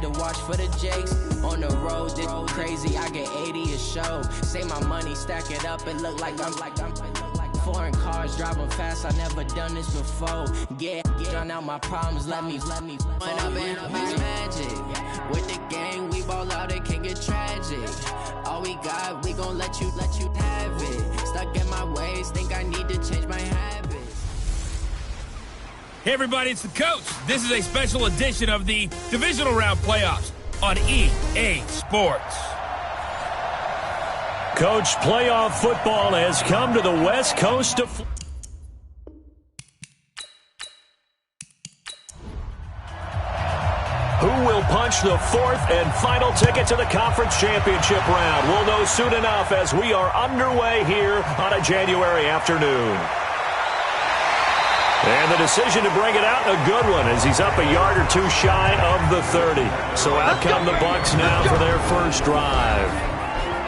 to watch for the jakes. On the road, this crazy, I get 80 a show. Say my money, stack it up, it look like I'm foreign cars, driving fast, I never done this before. Get drown out my problems, let me When I've been up is magic. With the gang, we ball out, it can get tragic. All we got, we gon' let you have it. Stuck in my ways, think I need to change my habits. Hey everybody, it's the coach. This is a special edition of the divisional round playoffs on EA Sports. Coach, playoff football has come to the west coast of... Who will punch the fourth and final ticket to the conference championship round? We'll know soon enough as we are underway here on a January afternoon. And the decision to bring it out, a good one, as he's up a yard or two shy of the 30. So out come the Bucs now for their first drive.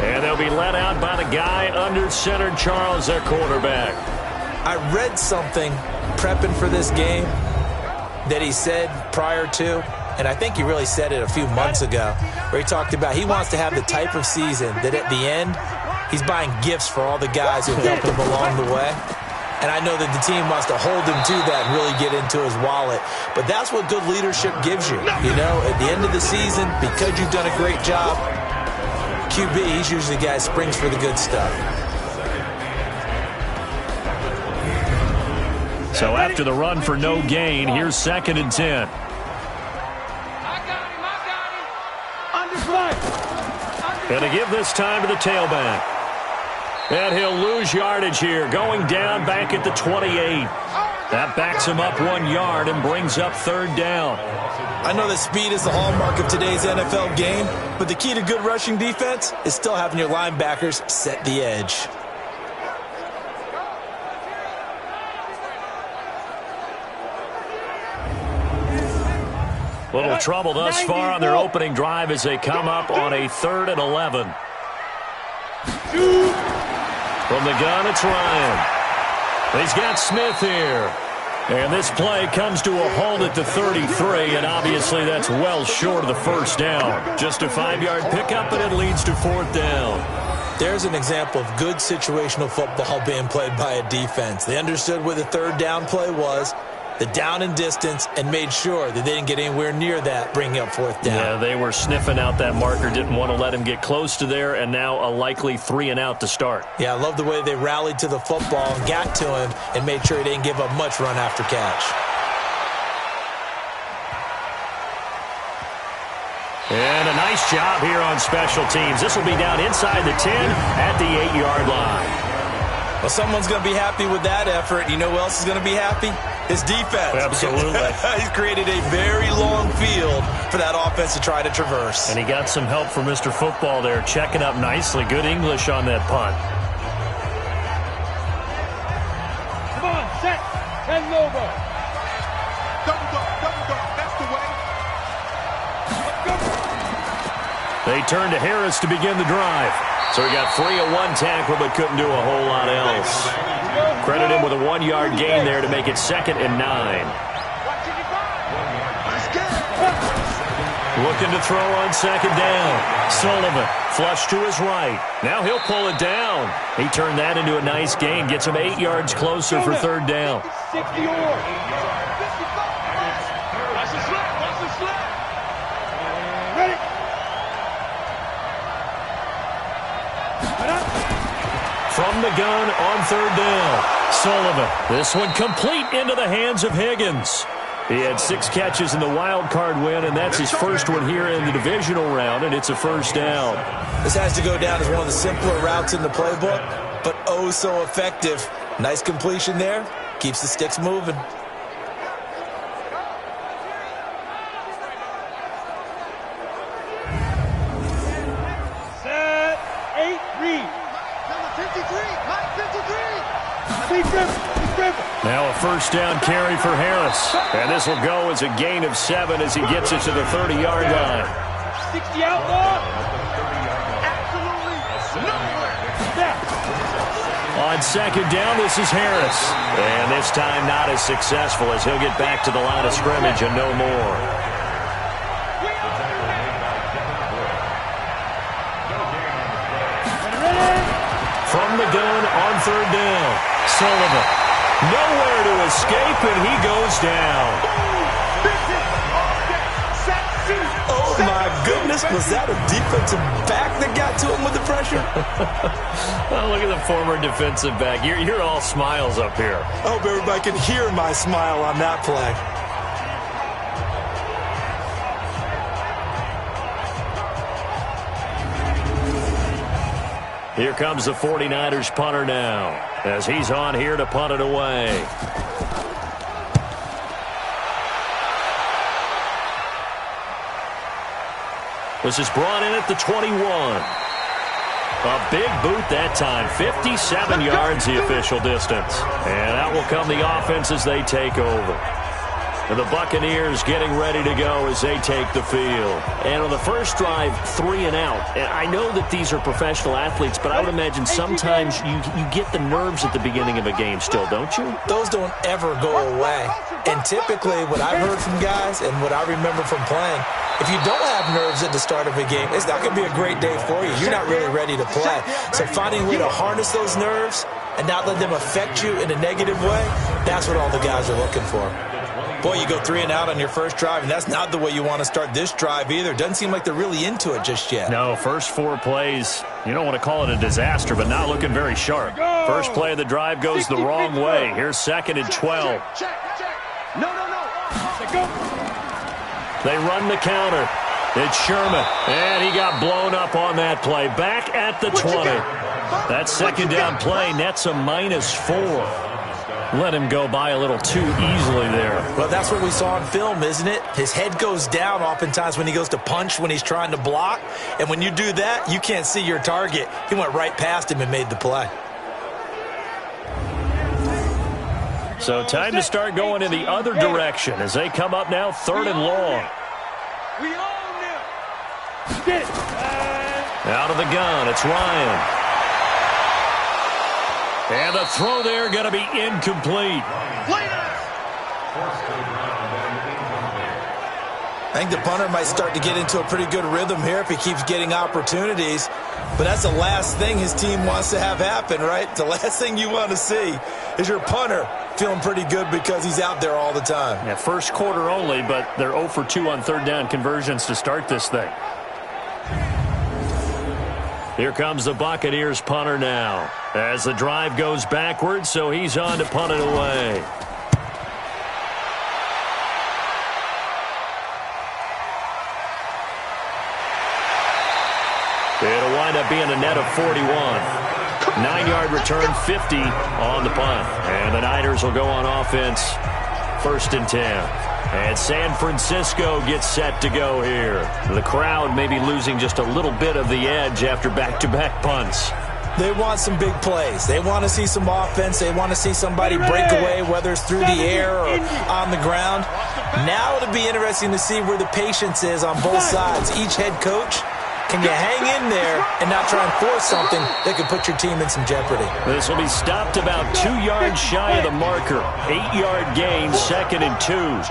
And they'll be led out by the guy under center, Charles, their quarterback. I read something prepping for this game that he said prior to, and I think he really said it a few months ago, where he talked about he wants to have the type of season that at the end, he's buying gifts for all the guys who helped him along the way. And I know that the team wants to hold him to that and really get into his wallet. But that's what good leadership gives you. You know, at the end of the season, because you've done a great job, QB, he's usually the guy who springs for the good stuff. So after the run for no gain, here's 2nd and 10. And to give this time to the tailback. And he'll lose yardage here, going down back at the 28. That backs him up 1 yard and brings up 3rd down. I know that speed is the hallmark of today's NFL game, but the key to good rushing defense is still having your linebackers set the edge. Little trouble thus far on their opening drive as they come up on a 3rd and 11. From the gun, it's Ryan. He's got Smith here. And this play comes to a halt at the 33, and obviously that's well short of the first down. Just a 5-yard pickup, and it leads to 4th down. There's an example of good situational football being played by a defense. They understood where the 3rd down play was, the down and distance, and made sure that they didn't get anywhere near that, bringing up 4th down. Yeah, they were sniffing out that marker, didn't want to let him get close to there, and now a likely 3 and out to start. Yeah, I love the way they rallied to the football and got to him and made sure he didn't give up much run after catch. And a nice job here on special teams. This will be down inside the 10 at the 8-yard line. Well, someone's going to be happy with that effort. You know who else is going to be happy? His defense. Absolutely. He's created a very long field for that offense to try to traverse. And he got some help from Mr. Football there, checking up nicely. Good English on that punt. Come on, set. 10 over. Double go. That's the way. They turn to Harris to begin the drive. So he got free of 1 tackle, but couldn't do a whole lot else. Credit him with a 1-yard gain there to make it 2nd and 9. Looking to throw on 2nd down. Sullivan, flush to his right. Now he'll pull it down. He turned that into a nice gain. Gets him 8 yards closer for 3rd down. From the gun on 3rd down. Sullivan. This one complete into the hands of Higgins. He had 6 catches in the wild card win, and that's his first one here in the divisional round, and it's a 1st down. This has to go down as one of the simpler routes in the playbook, but oh so effective. Nice completion there. Keeps the sticks moving. Set. 8, read. Now a 1st down carry for Harris. And this will go as a gain of 7 as he gets it to the 30-yard line. 60 outlaw. Absolutely. On 2nd down, this is Harris. And this time not as successful as he'll get back to the line of scrimmage and no more. from the gun on third down. Sullivan, nowhere to escape, and he goes down. Oh, my goodness. Was that a defensive back that got to him with the pressure? Oh, look at the former defensive back. You're all smiles up here. I hope everybody can hear my smile on that play. Here comes the 49ers punter now, as he's on here to punt it away. This is brought in at the 21. A big boot that time. 57 yards the official distance. And out will come the offense as they take over. And the Buccaneers getting ready to go as they take the field. And on the first drive, 3 and out. And I know that these are professional athletes, but I would imagine sometimes you get the nerves at the beginning of a game still, don't you? Those don't ever go away. And typically what I've heard from guys and what I remember from playing, if you don't have nerves at the start of a game, it's not going to be a great day for you. You're not really ready to play. So finding a way to harness those nerves and not let them affect you in a negative way, that's what all the guys are looking for. Boy, you go 3 and out on your first drive, and that's not the way you want to start this drive either. Doesn't seem like they're really into it just yet. No, first 4 plays, you don't want to call it a disaster, but not looking very sharp. First play of the drive goes the wrong way. Here's 2nd and 12. No. They run the counter. It's Sherman, and he got blown up on that play. Back at the 20. That second down play nets a -4. Let him go by a little too easily there. Well, that's what we saw on film, isn't it? His head goes down oftentimes when he goes to punch, when he's trying to block. And when you do that, you can't see your target. He went right past him and made the play. So time to start going in the other direction as they come up now 3rd and long. We own them. Out of the gun, it's Ryan. And the throw there going to be incomplete. I think the punter might start to get into a pretty good rhythm here if he keeps getting opportunities. But that's the last thing his team wants to have happen, right? The last thing you want to see is your punter feeling pretty good because he's out there all the time. Yeah, first quarter only, but they're 0 for 2 on third down conversions to start this thing. Here comes the Buccaneers punter now as the drive goes backwards, so he's on to punt it away. It'll wind up being a net of 41. 9-yard return, 50 on the punt. And the Niners will go on offense, 1st and 10. And San Francisco gets set to go here. The crowd may be losing just a little bit of the edge after back-to-back punts. They want some big plays. They want to see some offense. They want to see somebody break away, whether it's through the air or on the ground. Now it'll be interesting to see where the patience is on both sides. Each head coach, can you hang in there and not try and force something that could put your team in some jeopardy? This will be stopped about 2 yards shy of the marker. 8-yard gain, 2nd and 2.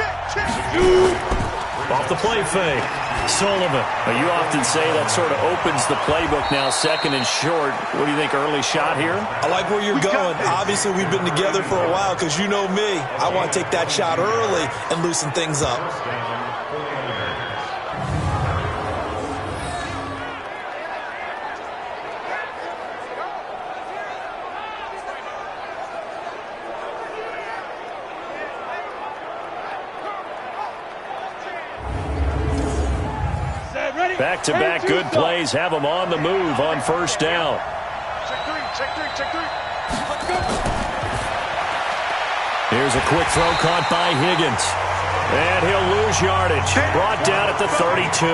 Off the play fake. Sullivan. Well, you often say that sort of opens the playbook now, 2nd and short. What do you think, early shot here? I like where you're going. Obviously, we've been together for a while because you know me. I want to take that shot early and loosen things up. Back-to-back good plays have them on the move on first down. Check three. Here's a quick throw caught by Higgins. And he'll lose yardage. Brought down at the 32.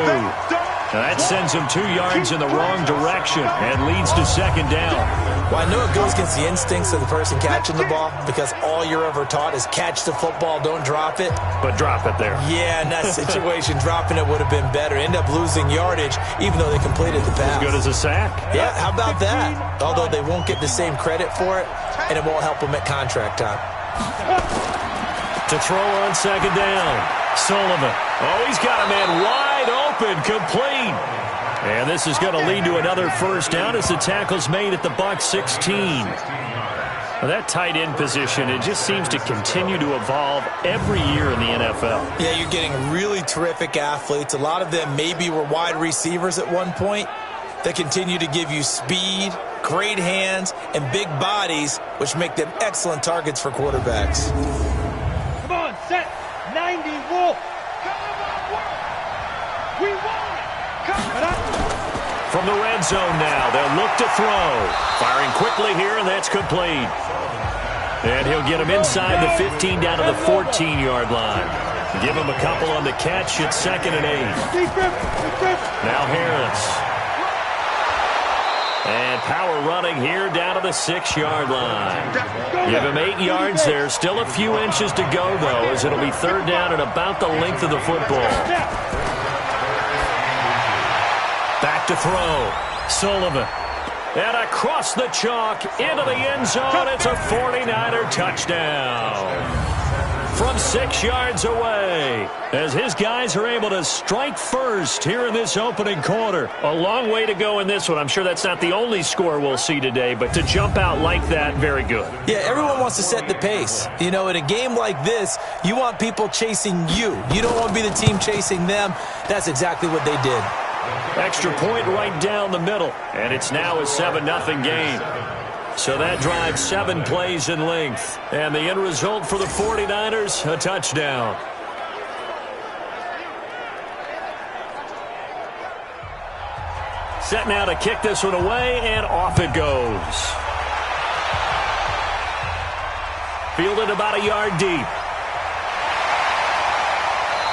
That sends him 2 yards in the wrong direction and leads to 2nd down. Well, I know it goes against the instincts of the person catching the ball because all you're ever taught is catch the football, don't drop it. But drop it there. Yeah, in that situation, dropping it would have been better. End up losing yardage even though they completed the pass. As good as a sack. Yeah, how about that? Although they won't get the same credit for it, and it won't help them at contract time. To throw on 2nd down. Sullivan. Oh, he's got a man wide open, complete. And this is going to lead to another first down as the tackle's made at the Bucs 16. Well, that tight end position, it just seems to continue to evolve every year in the NFL. Yeah, you're getting really terrific athletes. A lot of them maybe were wide receivers at one point that continue to give you speed, great hands, and big bodies, which make them excellent targets for quarterbacks. Come on, set. 90, wolf. We won it. Come on. From the red zone now, they'll look to throw. Firing quickly here, and that's complete. And he'll get him inside the 15 down to the 14-yard line. Give him a couple on the catch at 2nd and 8. Now Harris. And power running here down to the 6-yard line. Give him 8 yards there. Still a few inches to go, though, as it'll be 3rd down and about the length of the football. Back to throw. Sullivan. And across the chalk into the end zone. It's a 49er touchdown. From 6 yards away, as his guys are able to strike first here in this opening quarter. A long way to go in this one. I'm sure that's not the only score we'll see today, but to jump out like that, very good. Yeah, everyone wants to set the pace. You know, in a game like this, you want people chasing you. You don't want to be the team chasing them. That's exactly what they did. Extra point right down the middle, and it's now a 7-0 game. So that drives 7 plays in length. And the end result for the 49ers, a touchdown. Set now to kick this one away, and off it goes. Fielded about a yard deep.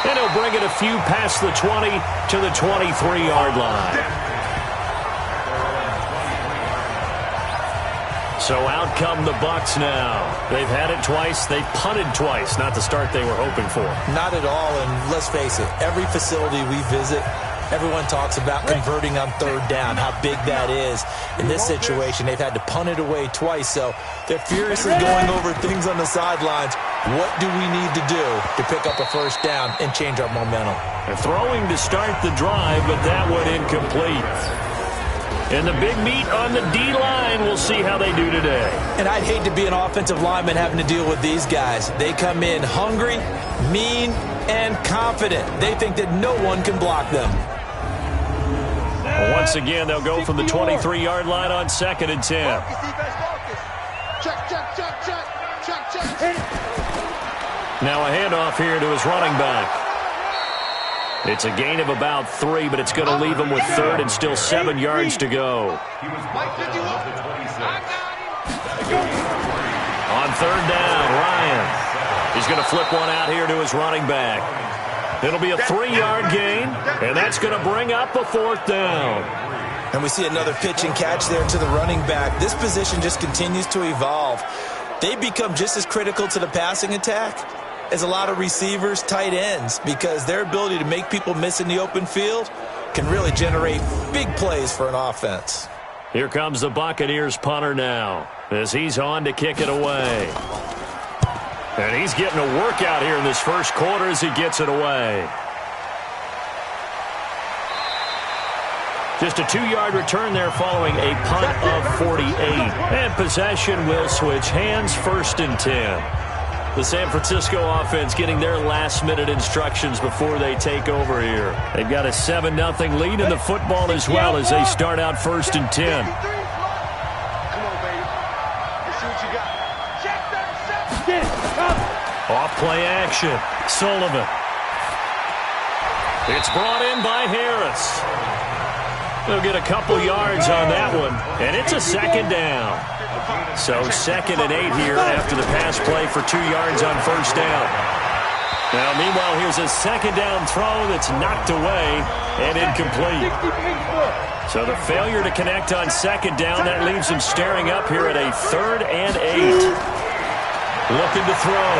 And he'll bring it a few past the 20 to the 23-yard line. So out come the Bucs now. They've had it twice. They've punted twice. Not the start they were hoping for. Not at all, and let's face it, every facility we visit, everyone talks about converting on 3rd down, how big that is. In this situation, they've had to punt it away twice, so they're furiously going over things on the sidelines. What do we need to do to pick up a first down and change our momentum? They're throwing to start the drive, but that one incomplete. And the big meat on the D-line, we'll see how they do today. And I'd hate to be an offensive lineman having to deal with these guys. They come in hungry, mean, and confident. They think that no one can block them. Once again, they'll go from the 23-yard line on 2nd and 10. Now a handoff here to his running back. It's a gain of about 3, but it's going to leave him with 3rd and still 7 yards to go. On 3rd down, Ryan. He's going to flip one out here to his running back. It'll be a 3-yard gain, and that's going to bring up a 4th down. And we see another pitch and catch there to the running back. This position just continues to evolve. They become just as critical to the passing attack as a lot of receivers, tight ends, because their ability to make people miss in the open field can really generate big plays for an offense. Here comes the Buccaneers punter now as he's on to kick it away. And he's getting a workout here in this first quarter as he gets it away. Just a 2-yard return there following a punt of 48. And possession will switch hands, 1st and 10. The San Francisco offense getting their last-minute instructions before they take over here. They've got a 7-0 lead in the football as well as they start out 1st and 10. Come on, baby. Let's see what you got. Check that. Off play action. Sullivan. It's brought in by Harris. They'll get a couple yards on that one, and it's a 2nd down. So 2nd and 8 here after the pass play for 2 yards on 1st down. Now, meanwhile, here's a 2nd down throw that's knocked away and incomplete. So the failure to connect on 2nd down, that leaves him staring up here at a 3rd and 8. Looking to throw.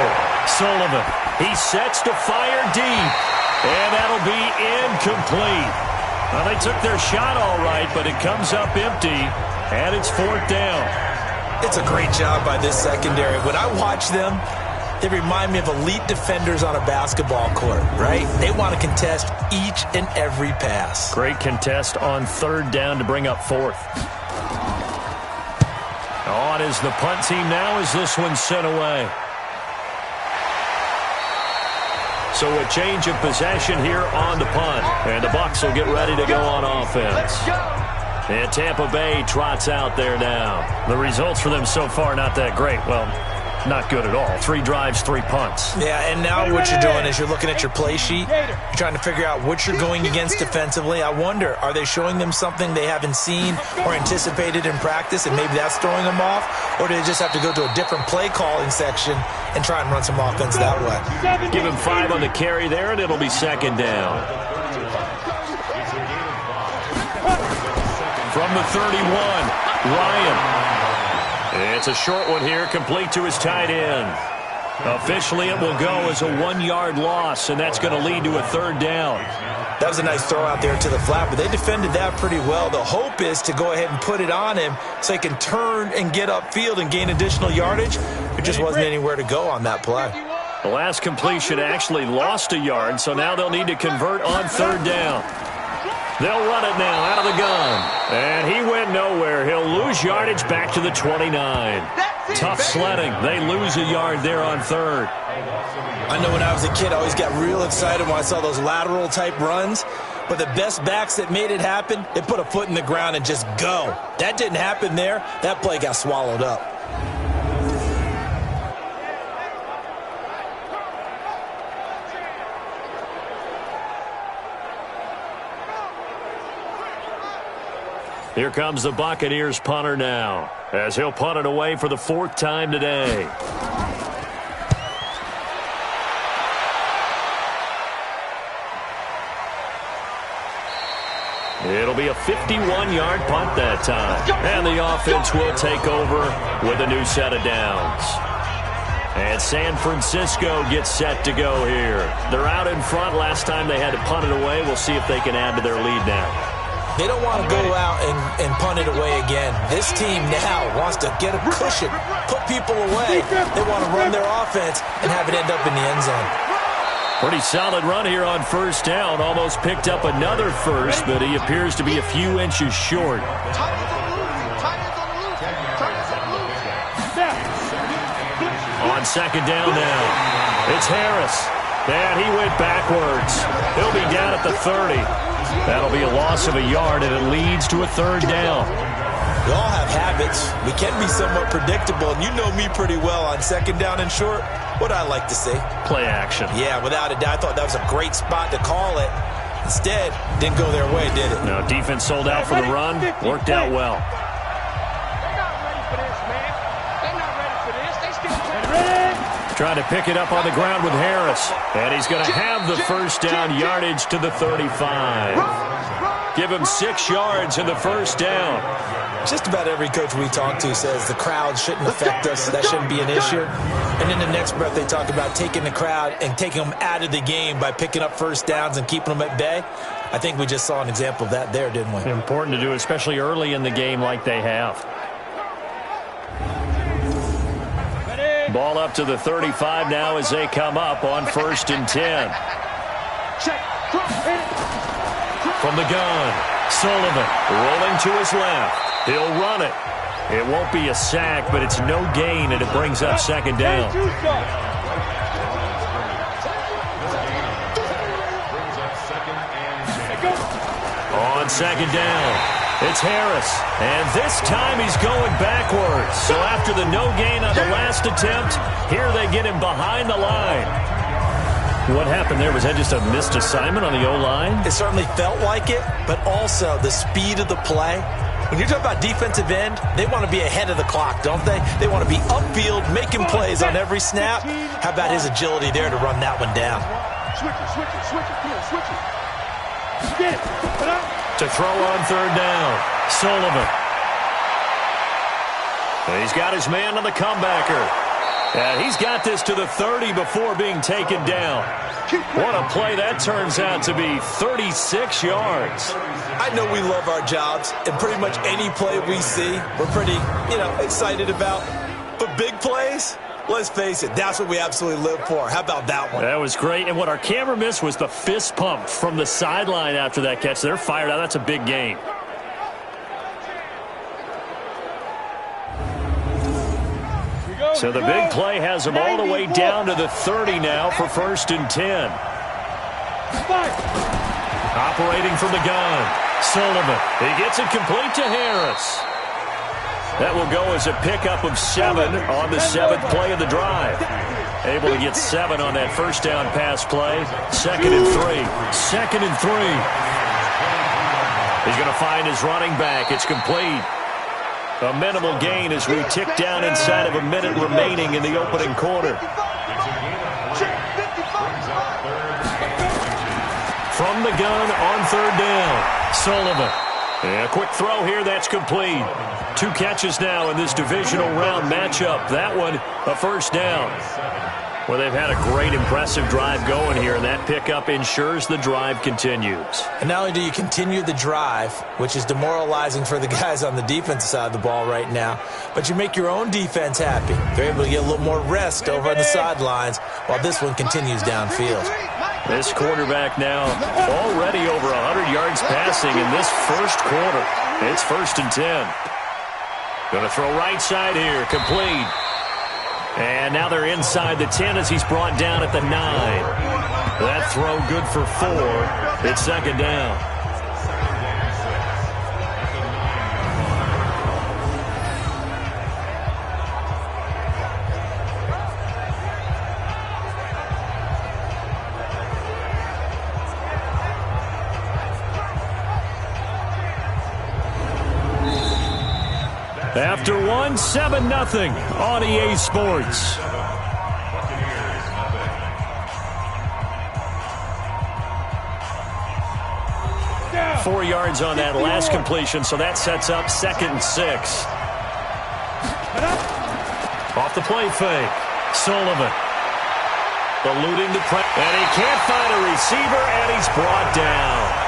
Sullivan. He sets to fire deep, and that'll be incomplete. Well, they took their shot all right, but it comes up empty, and it's 4th down. It's a great job by this secondary. When I watch them, they remind me of elite defenders on a basketball court, right? They want to contest each and every pass. Great contest on third down to bring up fourth. On is the punt team now as this one's sent away. So a change of possession here on the punt. And the Bucs will get ready to go on offense. And Tampa Bay trots out there now. The results for them so far not that great. Well, not good at all. 3 drives, 3 punts. Yeah, and now what you're doing is you're looking at your play sheet. You're trying to figure out what you're going against defensively. I wonder, are they showing them something they haven't seen or anticipated in practice, and maybe that's throwing them off? Or do they just have to go to a different play calling section and try and run some offense that way? Give him 5 on the carry there, and it'll be second down. From the 31, Ryan. It's a short one here, complete to his tight end. Officially, it will go as a 1-yard loss, and that's going to lead to a third down. That was a nice throw out there to the flat, but they defended that pretty well. The hope is to go ahead and put it on him so he can turn and get upfield and gain additional yardage. There just wasn't anywhere to go on that play. The last completion actually lost a yard, so now they'll need to convert on third down. They'll run it now out of the gun. And he went nowhere. He'll lose yardage back to the 29. Tough sledding. They lose a yard there on third. I know when I was a kid, I always got real excited when I saw those lateral type runs. But the best backs that made it happen, they put a foot in the ground and just go. That didn't happen there. That play got swallowed up. Here comes the Buccaneers punter now, as he'll punt it away for the 4th time today. It'll be a 51-yard punt that time. And the offense will take over with a new set of downs. And San Francisco gets set to go here. They're out in front. Last time they had to punt it away. We'll see if they can add to their lead now. They don't want to go out and punt it away again. This team now wants to get a cushion, put people away. They want to run their offense and have it end up in the end zone. Pretty solid run here on first down. Almost picked up another first, but he appears to be a few inches short. On second down now, it's Harris. And he went backwards. He'll be down at the 30. That'll be a loss of a yard, and it leads to a third down. We all have habits. We can be somewhat predictable, and you know me pretty well on second down and short. What I like to see? Play action. Yeah, without a doubt. I thought that was a great spot to call it. Instead, didn't go their way, did it? No, defense sold out for the run. Worked out well. Trying to pick it up on the ground with Harris. And he's going to have the first down yardage to the 35. Give him 6 yards in the first down. Just about every coach we talk to says the crowd shouldn't affect us. That shouldn't be an issue. And in the next breath, they talk about taking the crowd and taking them out of the game by picking up first downs and keeping them at bay. I think we just saw an example of that there, didn't we? Important to do, especially early in the game like they have. Ball up to the 35 now as they come up on 1st and 10. From the gun, Sullivan rolling to his left. He'll run it. It won't be a sack, but it's no gain, and it brings up second down. On second down, it's Harris, and this time he's going backwards. So after the no gain on the last attempt, here they get him behind the line. What happened there? Was that just a missed assignment on the O-line? It certainly felt like it, but also the speed of the play. When you're talking about defensive end, they want to be ahead of the clock, don't they? They want to be upfield, making plays on every snap. How about his agility there to run that one down? To throw on third down, Sullivan. He's got his man on the comebacker. And he's got this to the 30 before being taken down. What a play that turns out to be, 36 yards. I know we love our jobs, and pretty much any play we see, we're pretty, excited about. But big plays, Let's face it, that's what we absolutely live for. How about that one? That was great. And what our camera missed was the fist pump from the sideline after that catch. They're fired out. That's a big gain. So the big play has them all the way down to the 30 now for 1st and 10. Operating from the gun, Sullivan. He gets it complete to Harris. That will go as a pickup of 7 on the 7th play of the drive. Able to get 7 on that first down pass play. 2nd and 3. 2nd and 3. He's going to find his running back. It's complete. A minimal gain as we tick down inside of a minute remaining in the opening quarter. From the gun on 3rd down, Sullivan. And a quick throw here, that's complete. 2 catches now in this divisional round matchup. That one, a first down. Well, they've had a great, impressive drive going here, and that pickup ensures the drive continues. And not only do you continue the drive, which is demoralizing for the guys on the defensive side of the ball right now, but you make your own defense happy. They're able to get a little more rest over on the sidelines while this one continues downfield. This quarterback now already over 100 yards passing in this first quarter. It's 1st and 10. Going to throw right side here, complete. And now they're inside the 10 as he's brought down at the 9. That throw good for 4. It's 2nd down. After 1, 7-0 on EA Sports. Yeah. 4 yards on that last completion, so that sets up 2nd and 6. Off the play fake, Sullivan. Eluding the press, and he can't find a receiver, and he's brought down.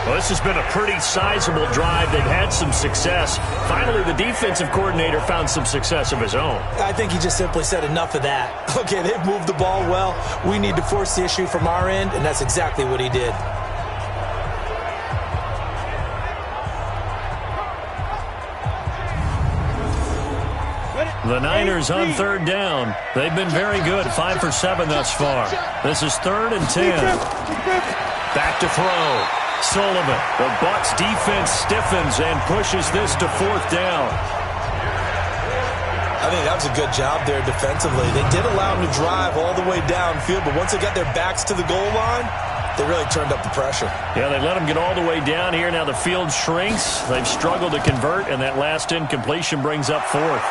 Well, this has been a pretty sizable drive. They've had some success. Finally, the defensive coordinator found some success of his own. I think he just simply said enough of that. Okay, they've moved the ball well. We need to force the issue from our end, and that's exactly what he did. The Niners on 3rd down. They've been very good, 5 for 7 thus far. This is 3rd and 10. Back to throw. Sullivan. The Bucs defense stiffens and pushes this to 4th down. I think that was a good job there defensively. They did allow them to drive all the way downfield, but once they got their backs to the goal line, they really turned up the pressure. Yeah, they let them get all the way down here. Now the field shrinks. They've struggled to convert, and that last incompletion brings up 4th.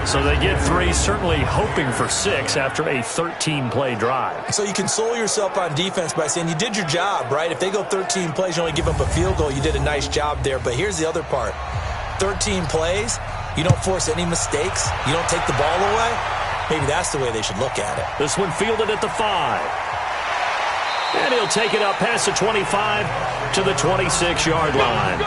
So they get 3, certainly hoping for 6 after a 13-play drive. So you console yourself on defense by saying you did your job, right? If they go 13 plays, you only give up a field goal, you did a nice job there. But here's the other part. 13 plays, you don't force any mistakes, you don't take the ball away. Maybe that's the way they should look at it. This one fielded at the 5. And he'll take it up past the 25 to the 26-yard line.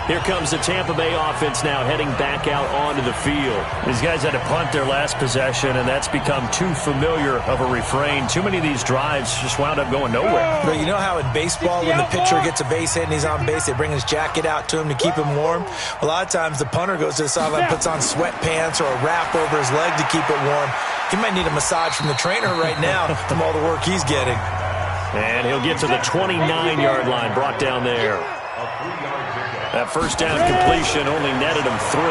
Here comes the Tampa Bay offense now heading back out onto the field. These guys had to punt their last possession, and that's become too familiar of a refrain. Too many of these drives just wound up going nowhere. But you know how in baseball, when the pitcher gets a base hit and he's on base, they bring his jacket out to him to keep him warm? A lot of times the punter goes to the sideline, puts on sweatpants or a wrap over his leg to keep it warm. He might need a massage from the trainer right now from all the work he's getting. And he'll get to the 29-yard line, brought down there. That first down completion only netted him 3.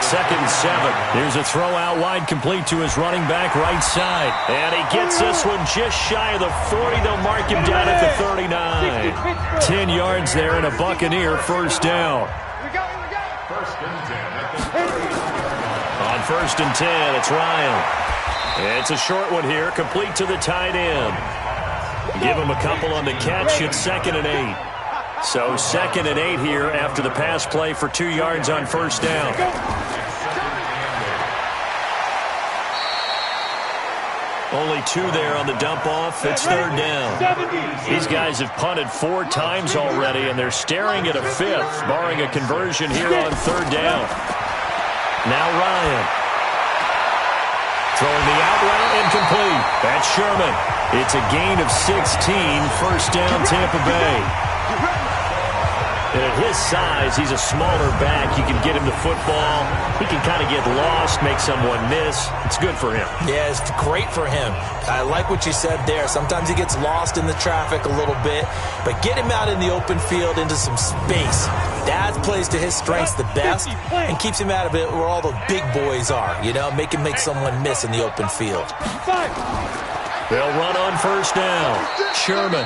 2nd and 7. Here's a throw out wide, complete to his running back right side. And he gets this one just shy of the 40. They'll mark him down at the 39. 10 yards there and a Buccaneer first down. On 1st and 10, it's Ryan. It's a short one here, complete to the tight end. Give him a couple on the catch. It's 2nd and 8. So 2nd and 8 here after the pass play for 2 yards on first down. Only 2 there on the dump-off. It's third down. These guys have punted 4 times already, and they're staring at a 5th, barring a conversion here on third down. Now Ryan. Throwing the out route, incomplete. That's Sherman. It's a gain of 16, first down Tampa Bay. And at his size, he's a smaller back. You can get him the football. He can kind of get lost, make someone miss. It's good for him. Yeah, it's great for him. I like what you said there. Sometimes he gets lost in the traffic a little bit, but get him out in the open field into some space. That plays to his strengths the best and keeps him out of it where all the big boys are, you know, make him make someone miss in the open field. They'll run on first down. Sherman.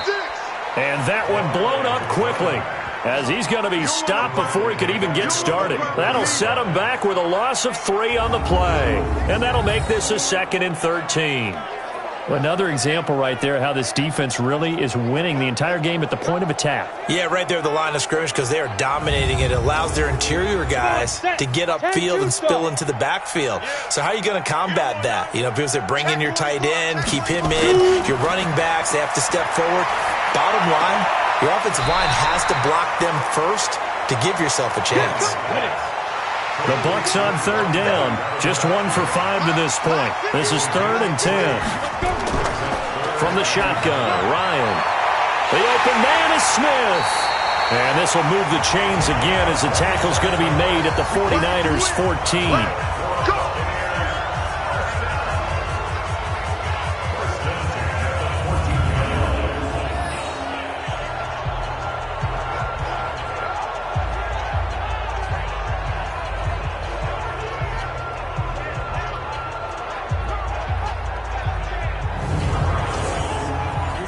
And that one blown up quickly, as he's going to be stopped before he could even get started. That'll set him back with a loss of 3 on the play. And that'll make this a 2nd and 13. Another example right there how this defense really is winning the entire game at the point of attack. Yeah, right there at the line of scrimmage, because they are dominating it. It allows their interior guys to get upfield and spill into the backfield. So how are you going to combat that? You know, because they're bringing your tight end, keep him in. Your running backs, they have to step forward. Bottom line, your offensive line has to block them first to give yourself a chance. The Bucs on third down. Just 1 for 5 to this point. This is 3rd and 10. From the shotgun, Ryan. The open man is Smith. And this will move the chains again as the tackle's going to be made at the 49ers 14.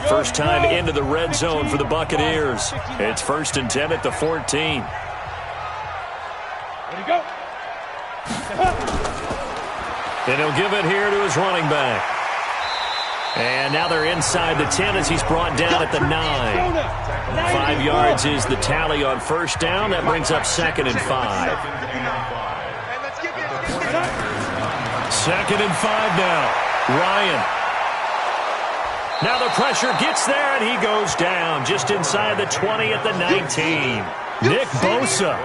First time into the red zone for the Buccaneers. It's 1st and 10 at the 14. Ready to go. And he'll give it here to his running back. And now they're inside the 10 as he's brought down at the 9. 5 yards is the tally on first down. That brings up 2nd and 5. 2nd and 5 now. Ryan. Now the pressure gets there, and he goes down just inside the 20 at the 19. Nick Bosa.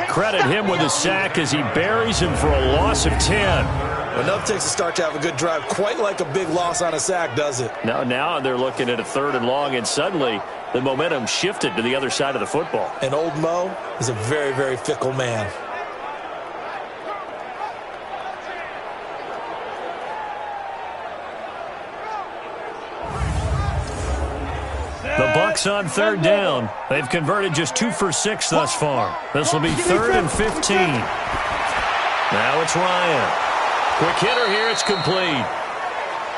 Credit him with a sack as he buries him for a loss of 10. Enough takes to start to have a good drive, quite like a big loss on a sack, does it? Now they're looking at a 3rd and long, and suddenly the momentum shifted to the other side of the football. And old Mo is a very, very fickle man. The Bucs on third down. They've converted just 2 for 6 thus far. This will be 3rd and 15. Now it's Ryan. Quick hitter here. It's complete.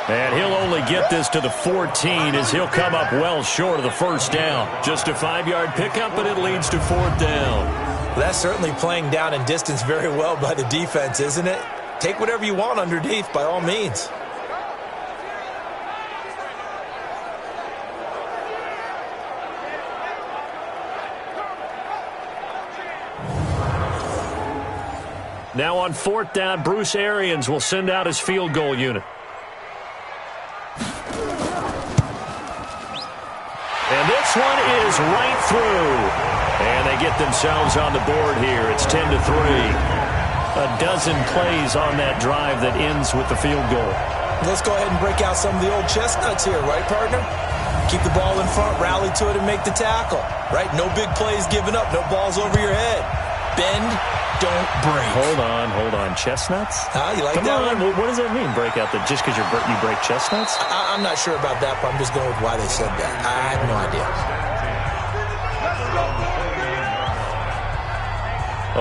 And he'll only get this to the 14 as he'll come up well short of the first down. Just a 5-yard pickup, and it leads to 4th down. Well, that's certainly playing down in distance very well by the defense, isn't it? Take whatever you want underneath by all means. Now on 4th down, Bruce Arians will send out his field goal unit. And this one is right through. And they get themselves on the board here. It's 10-3. A dozen plays on that drive that ends with the field goal. Let's go ahead and break out some of the old chestnuts here, right, partner? Keep the ball in front, rally to it, and make the tackle, right? No big plays given up, no balls over your head. Bend, don't break. Hold on. Chestnuts? You like Come that on. one? What does that mean, break out? Just because you break chestnuts? I'm not sure about that, but I'm just going with why they said that. I have no idea.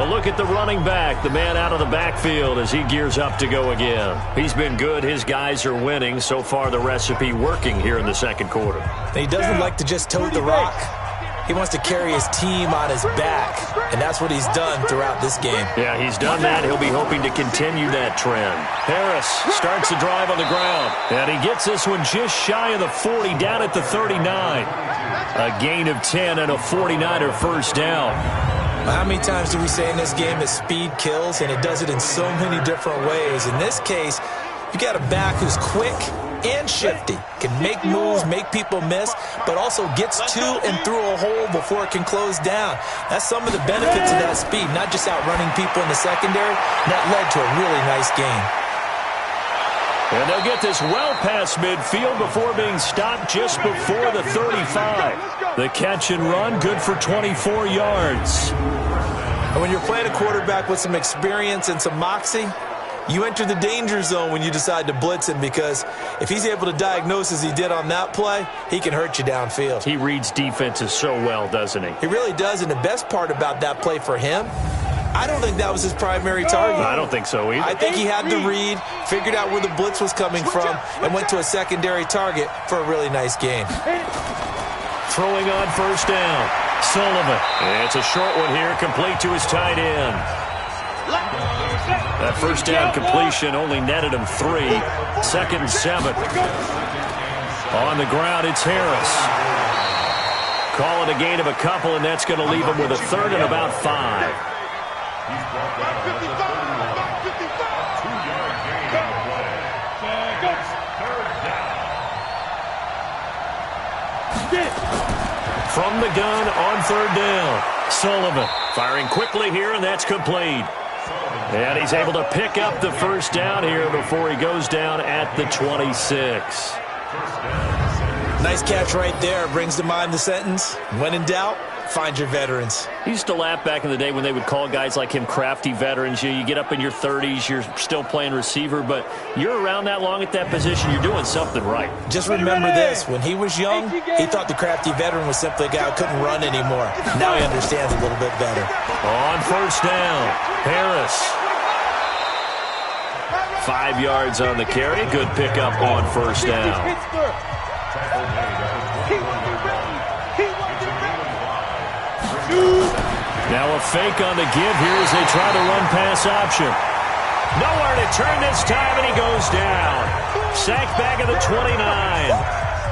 A look at the running back, the man out of the backfield as he gears up to go again. He's been good. His guys are winning. So far, the recipe working here in the second quarter. He doesn't like to just tote the rock. He wants to carry his team on his back, and that's what he's done throughout this game. Yeah, he's done that. He'll be hoping to continue that trend. Harris starts the drive on the ground, and he gets this one just shy of the 40, down at the 39. A gain of 10 and a 49er first down. How many times do we say in this game that speed kills, and it does it in so many different ways? In this case, you got a back who's quick, and shifty. Can make moves, make people miss, but also gets to and through a hole before it can close down. That's some of the benefits of that speed, not just outrunning people in the secondary. That led to a really nice game. And they'll get this well past midfield before being stopped just before the 35. The catch and run, good for 24 yards. And when you're playing a quarterback with some experience and some moxie, you enter the danger zone when you decide to blitz him, because if he's able to diagnose as he did on that play, he can hurt you downfield. He reads defenses so well, doesn't he? He really does, and the best part about that play for him, I don't think that was his primary target. I don't think so either. I think he had the read, figured out where the blitz was coming from, and went to a secondary target for a really nice game. Throwing on first down, Sullivan. It's a short one here, complete to his tight end. That first down completion only netted him 3. 2nd and 7. On the ground, it's Harris. Call it a gain of a couple, and that's going to leave him with a 3rd and about 5. From the gun on 3rd down, Sullivan firing quickly here, and that's complete. And he's able to pick up the first down here before he goes down at the 26. Nice catch right there. Brings to mind the sentence, when in doubt, find your veterans. He used to laugh back in the day when they would call guys like him crafty veterans. You get up in your 30s, you're still playing receiver, but you're around that long at that position, you're doing something right. Just remember this, when he was young, he thought the crafty veteran was simply a guy who couldn't run anymore. Now he understands a little bit better. On first down, Harris. 5 yards on the carry. Good pickup on first down. Now a fake on the give here as they try the run-pass option. Nowhere to turn this time, and he goes down. Sacked back at the 29.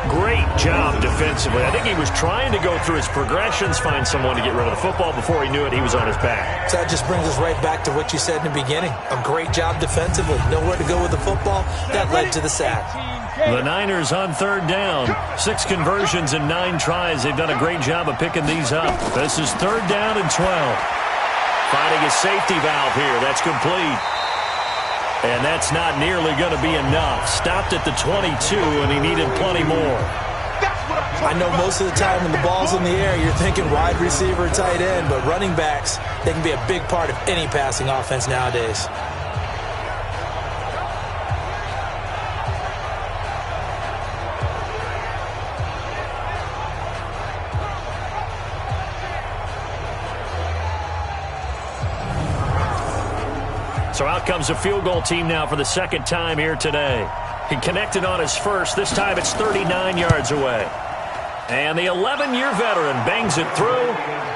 Great job defensively. I think he was trying to go through his progressions, find someone to get rid of the football. Before he knew it, he was on his back. So that just brings us right back to what you said in the beginning. A great job defensively. Nowhere to go with the football. That led to the sack. The Niners on 3rd down. 6 conversions and 9 tries. They've done a great job of picking these up. This is 3rd down and 12. Finding a safety valve here. That's complete. And that's not nearly going to be enough. Stopped at the 22, and he needed plenty more. I know most of the time when the ball's in the air, you're thinking wide receiver, tight end, but running backs, they can be a big part of any passing offense nowadays. So out comes a field goal team now for the 2nd time here today. He connected on his first. This time it's 39 yards away. And the 11-year veteran bangs it through,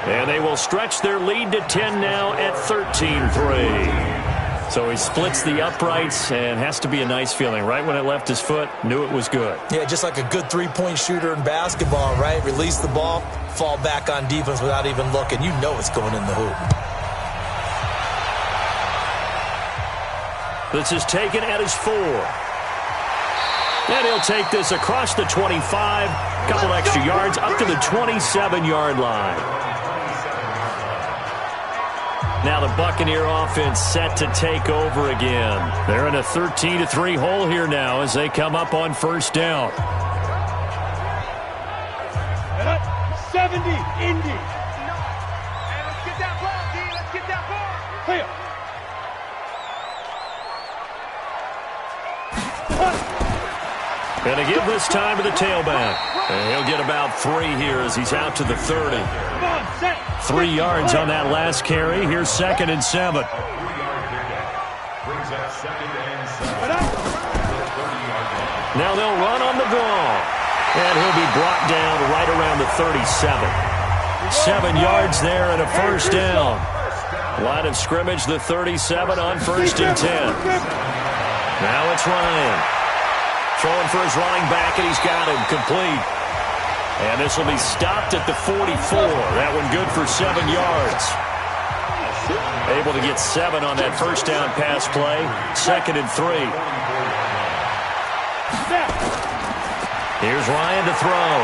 and they will stretch their lead to 10 now at 13-3. So he splits the uprights, and has to be a nice feeling. Right when it left his foot, knew it was good. Yeah, just like a good three-point shooter in basketball, right? Release the ball, fall back on defense without even looking. You know it's going in the hoop. This is taken at his 4. And he'll take this across the 25. Couple extra yards up to the 27-yard line. Now the Buccaneer offense set to take over again. They're in a 13-3 hole here now as they come up on first down. 70, Indy. Hey, let's get that ball, D. Let's get that ball. Clear. Going to give this time to the tailback. And he'll get about 3 here as he's out to the 30. 3 yards on that last carry. Here's 2nd and 7. Now they'll run on the draw. And he'll be brought down right around the 37. 7 yards there and a first down. Line of scrimmage, the 37 on 1st and 10. Now it's Ryan. Throwing for his running back, and he's got him complete. And this will be stopped at the 44. That one good for 7 yards. Able to get 7 on that first down pass play. 2nd and 3. Here's Ryan to throw.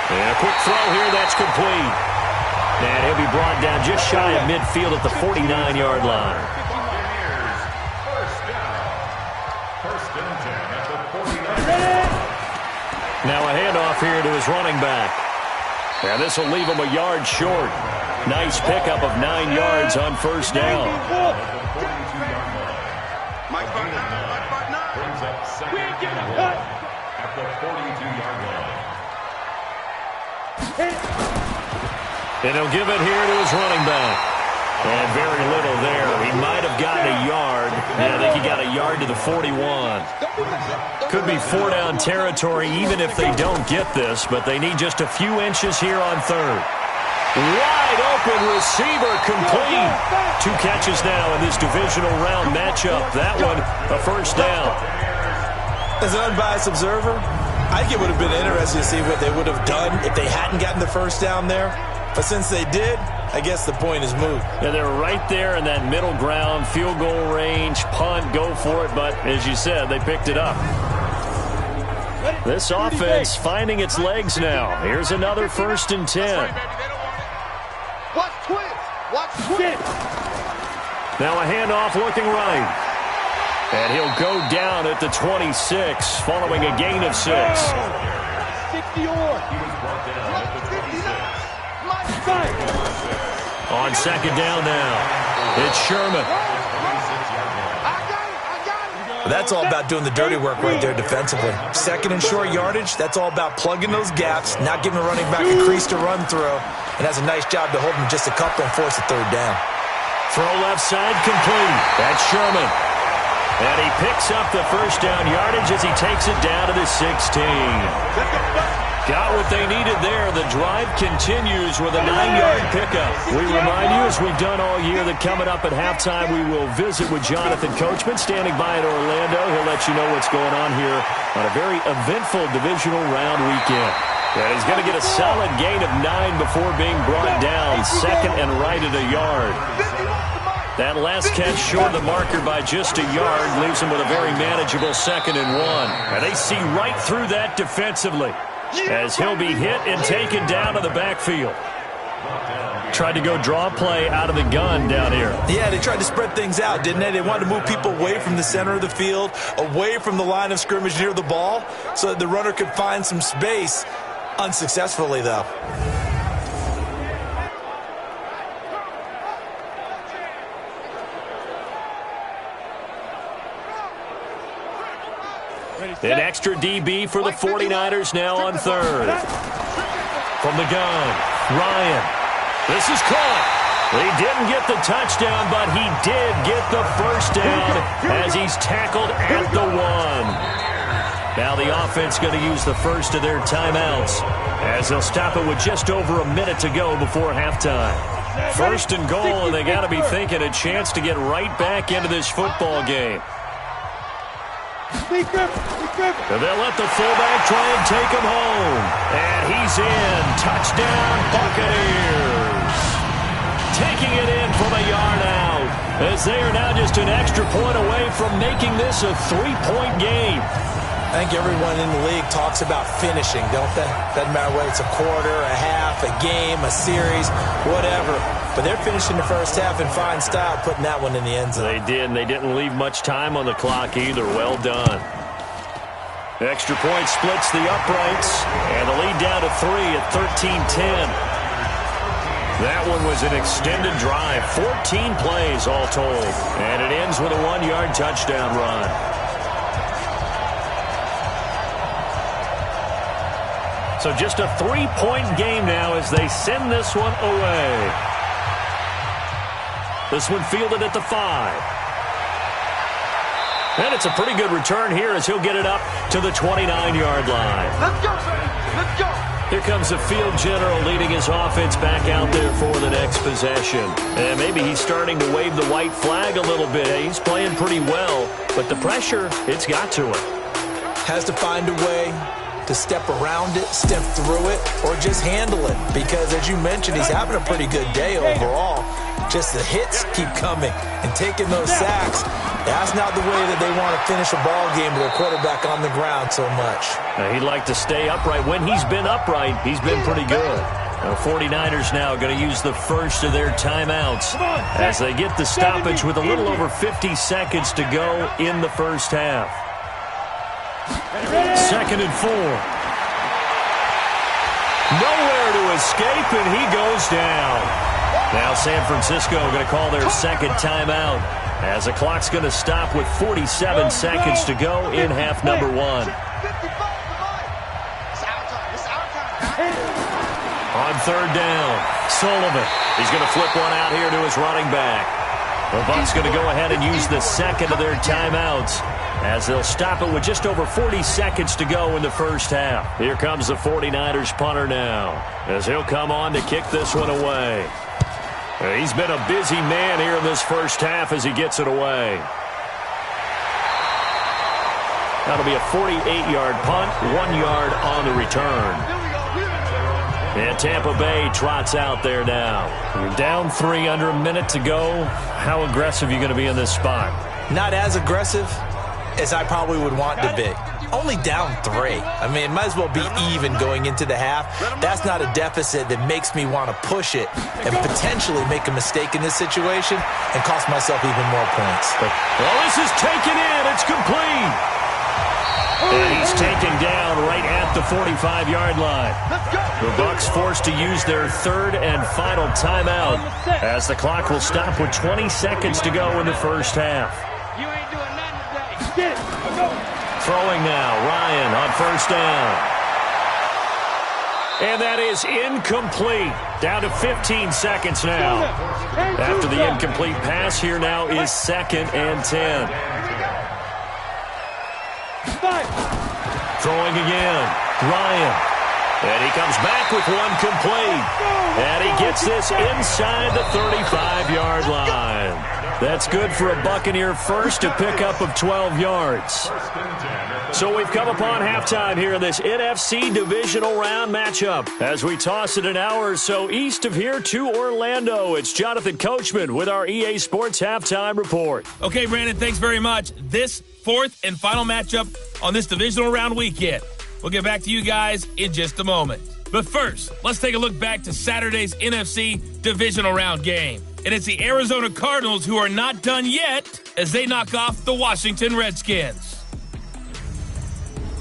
And a quick throw here, that's complete. And he'll be brought down just shy of midfield at the 49-yard line. Now a handoff here to his running back. And this will leave him a yard short. Nice pickup of 9 yards on first down. At the 42-yard line. And he'll give it here to his running back. And very little there. He might have gotten a yard. Yeah, I think he got a yard to the 41. Could be 4-down territory even if they don't get this, but they need just a few inches here on third. Wide open receiver complete. 2 catches now in this divisional round matchup. That one a first down. As an unbiased observer, I think it would have been interesting to see what they would have done if they hadn't gotten the first down there. But since they did, I guess the point is moot. Yeah, they're right there in that middle ground, field goal range, punt, go for it. But as you said, they picked it up. This offense finding its legs now. Here's another 1st and 10. Watch twins. Watch twins. Now a handoff looking right. And he'll go down at the 26 following a gain of 6. 60-yard. On second down now, it's Sherman. That's all about doing the dirty work right there defensively. Second and short yardage, that's all about plugging those gaps, not giving the running back a crease to run through, and has a nice job to hold him just a couple and force a third down. Throw left side complete. That's Sherman. And he picks up the first down yardage as he takes it down to the 16. Got what they needed there. The drive continues with a 9-yard pickup. We remind you, as we've done all year, that coming up at halftime, we will visit with Jonathan Coachman standing by in Orlando. He'll let you know what's going on here on a very eventful divisional round weekend. And he's going to get a solid gain of 9 before being brought down, second and right at a yard. That last catch short of the marker by just a yard leaves him with a very manageable 2nd and 1. And they see right through that defensively as he'll be hit and taken down to the backfield. Tried to go draw a play out of the gun down here. Yeah, they tried to spread things out, didn't they? They wanted to move people away from the center of the field, away from the line of scrimmage near the ball, so that the runner could find some space. Unsuccessfully, though. An extra DB for the 49ers now on third. From the gun, Ryan. This is caught. He didn't get the touchdown, but he did get the first down as he's tackled at the 1. Now the offense going to use the first of their timeouts as they'll stop it with just over a minute to go before halftime. 1st and goal, and they got to be thinking a chance to get right back into this football game. And they'll let the fullback try and take him home. And he's in. Touchdown, Buccaneers. Taking it in from a yard out, as they are now just an extra point away from making this a 3-point game. I think everyone in the league talks about finishing, don't they? Doesn't matter whether it's a quarter, a half, a game, a series, whatever. But they're finishing the first half in fine style, putting that one in the end zone. They did, and they didn't leave much time on the clock either. Well done. Extra point splits the uprights, and the lead down to 3 at 13-10. That one was an extended drive, 14 plays all told, and it ends with a 1-yard touchdown run. So just a 3-point game now as they send this one away. This one fielded at the 5. And it's a pretty good return here as he'll get it up to the 29-yard line. Let's go, let's go. Here comes the field general leading his offense back out there for the next possession. And maybe he's starting to wave the white flag a little bit. He's playing pretty well, but the pressure, it's got to him. Has to find a way to step around it, step through it, or just handle it. Because, as you mentioned, he's having a pretty good day overall. Just the hits keep coming and taking those sacks. That's not the way that they want to finish a ball game with their quarterback on the ground so much. He'd like to stay upright. When he's been upright, he's been pretty good. The 49ers now going to use the first of their timeouts as they get the stoppage with a little over 50 seconds to go in the first half. 2nd and 4. Nowhere to escape, and he goes down. Now San Francisco going to call their second timeout as the clock's going to stop with 47 seconds to go in half number 1. On 3rd down, Sullivan. He's going to flip one out here to his running back. The Bucs going to go ahead and use the second of their timeouts as they'll stop it with just over 40 seconds to go in the first half. Here comes the 49ers punter now as he'll come on to kick this one away. He's been a busy man here in this first half as he gets it away. That'll be a 48-yard punt, 1 yard on the return. And Tampa Bay trots out there now. You're down 3 under a minute to go. How aggressive are you going to be in this spot? Not as aggressive as I probably would want to be. Only down 3. I mean, it might as well be even going into the half. That's not a deficit that makes me want to push it and potentially make a mistake in this situation and cost myself even more points. Well, this is taken in. It's complete. And he's taken down right at the 45-yard line. The Bucs forced to use their 3rd and final timeout as the clock will stop with 20 seconds to go in the first half. You ain't doing nothing today. Get it. Go. Throwing now, Ryan on 1st down. And that is incomplete. Down to 15 seconds now. After the incomplete pass, here now is 2nd and 10. Throwing again, Ryan. And he comes back with one complete. And he gets this inside the 35-yard line. That's good for a Buccaneer first, a pickup of 12 yards. So we've come upon halftime here in this NFC divisional round matchup. As we toss it an hour or so east of here to Orlando, it's Jonathan Coachman with our EA Sports Halftime Report. Okay, Brandon, thanks very much. This 4th and final matchup on this divisional round weekend. We'll get back to you guys in just a moment. But first, let's take a look back to Saturday's NFC divisional round game. And it's the Arizona Cardinals who are not done yet as they knock off the Washington Redskins.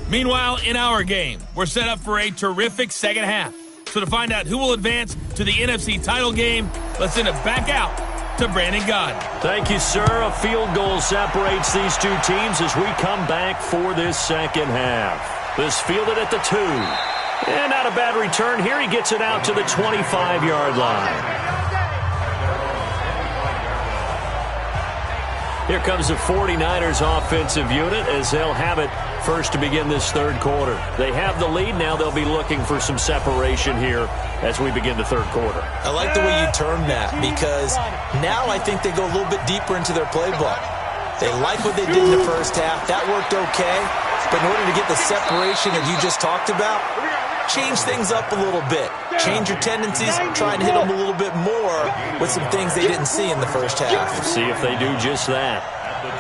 Meanwhile, in our game, we're set up for a terrific second half. So to find out who will advance to the NFC title game, let's send it back out to Brandon Gaudin. Thank you, sir. A field goal separates these two teams as we come back for this second half. This fielded at the 2. And not a bad return here. He gets it out to the 25-yard line. Here comes the 49ers offensive unit as they'll have it first to begin this 3rd quarter. They have the lead. Now they'll be looking for some separation here as we begin the 3rd quarter. I like the way you term that because now I think they go a little bit deeper into their playbook. They like what they did in the first half. That worked okay. But in order to get the separation that you just talked about, change things up a little bit. Change your tendencies, try and hit them a little bit more with some things they didn't see in the first half. Let's see if they do just that.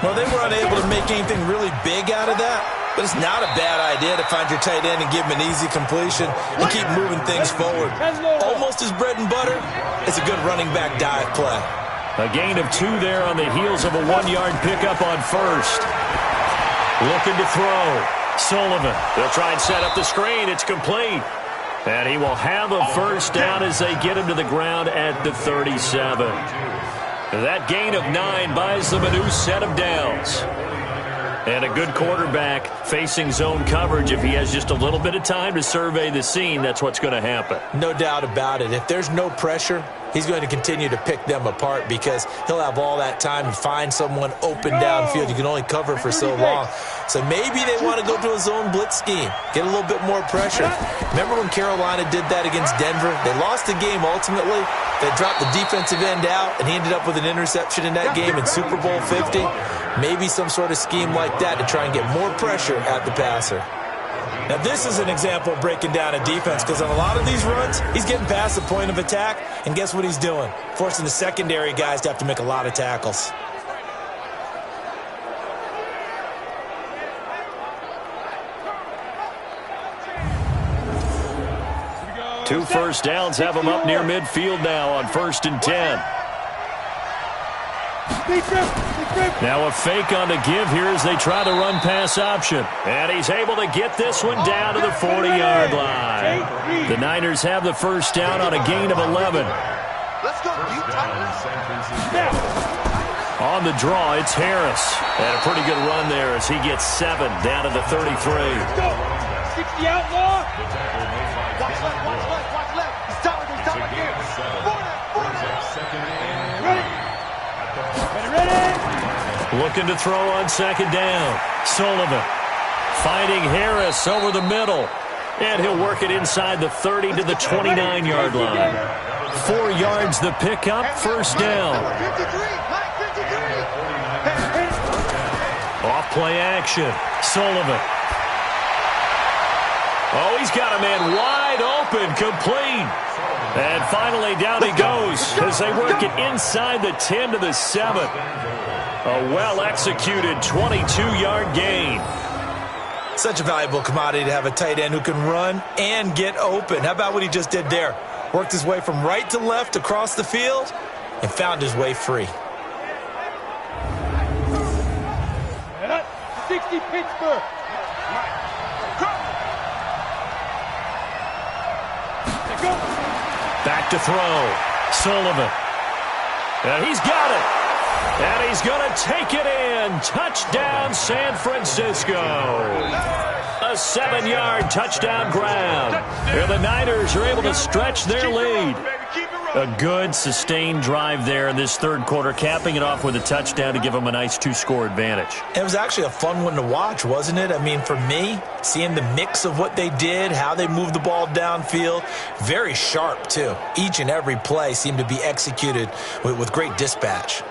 Well, they were unable to make anything really big out of that, but it's not a bad idea to find your tight end and give him an easy completion and keep moving things forward. Almost as bread and butter, it's a good running back dive play. A gain of 2 there on the heels of a 1-yard pickup on 1st. Looking to throw. Sullivan. They'll try and set up the screen. It's complete. And he will have a first down as they get him to the ground at the 37. That gain of 9 buys them a new set of downs. And a good quarterback facing zone coverage. If he has just a little bit of time to survey the scene, that's what's going to happen. No doubt about it. If there's no pressure, he's going to continue to pick them apart because he'll have all that time to find someone open downfield. You can only cover for so long. So maybe they want to go to a zone blitz scheme, get a little bit more pressure. Remember when Carolina did that against Denver? They lost the game ultimately. They dropped the defensive end out, and he ended up with an interception in that game in Super Bowl 50. Maybe some sort of scheme like that to try and get more pressure at the passer. Now, this is an example of breaking down a defense because on a lot of these runs, he's getting past the point of attack, and guess what he's doing? Forcing the secondary guys to have to make a lot of tackles. 2 first downs have them up near midfield now on 1st and 10. Now a fake on the give here as they try the run-pass option. And he's able to get this one down to the 40-yard line. The Niners have the first down on a gain of 11. Let's go, you On the draw, it's Harris. And a pretty good run there as he gets 7 down to the 33. 60 outlaw. Watch left, watch left, watch left. He's down again. Ready. Looking to throw on 2nd down. Sullivan finding Harris over the middle. And he'll work it inside the 30 to the 29-yard line. 4 yards the pickup, first down. 53. Off play action. Sullivan. Oh, he's got a man wide open, complete. And finally down he goes as they work it inside the 10 to the 7. A well-executed 22-yard gain. Such a valuable commodity to have a tight end who can run and get open. How about what he just did there? Worked his way from right to left across the field and found his way free. 60 Pittsburgh. Back to throw. Sullivan. And he's got it. And he's going to take it in. Touchdown, San Francisco. A 7-yard touchdown grab. And the Niners are able to stretch their lead. A good, sustained drive there in this third quarter, capping it off with a touchdown to give them a nice 2-score advantage. It was actually a fun one to watch, wasn't it? I mean, for me, seeing the mix of what they did, how they moved the ball downfield, very sharp, too. Each and every play seemed to be executed with great dispatch.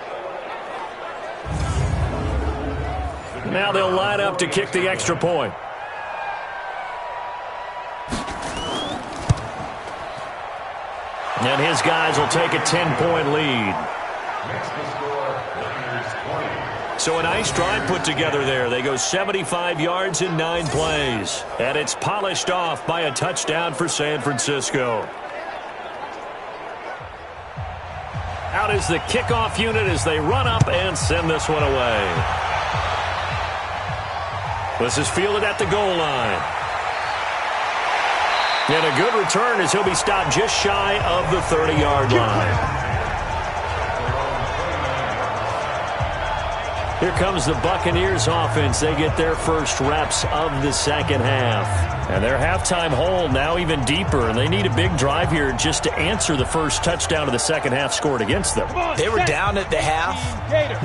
Now they'll line up to kick the extra point. And his guys will take a 10-point lead. So a nice drive put together there. They go 75 yards in 9 plays. And it's polished off by a touchdown for San Francisco. Out is the kickoff unit as they run up and send this one away. This is fielded at the goal line. And a good return as he'll be stopped just shy of the 30-yard line. Here comes the Buccaneers offense. They get their first reps of the second half. And their halftime hole now even deeper. And they need a big drive here just to answer the first touchdown of the second half scored against them. They were down at the half.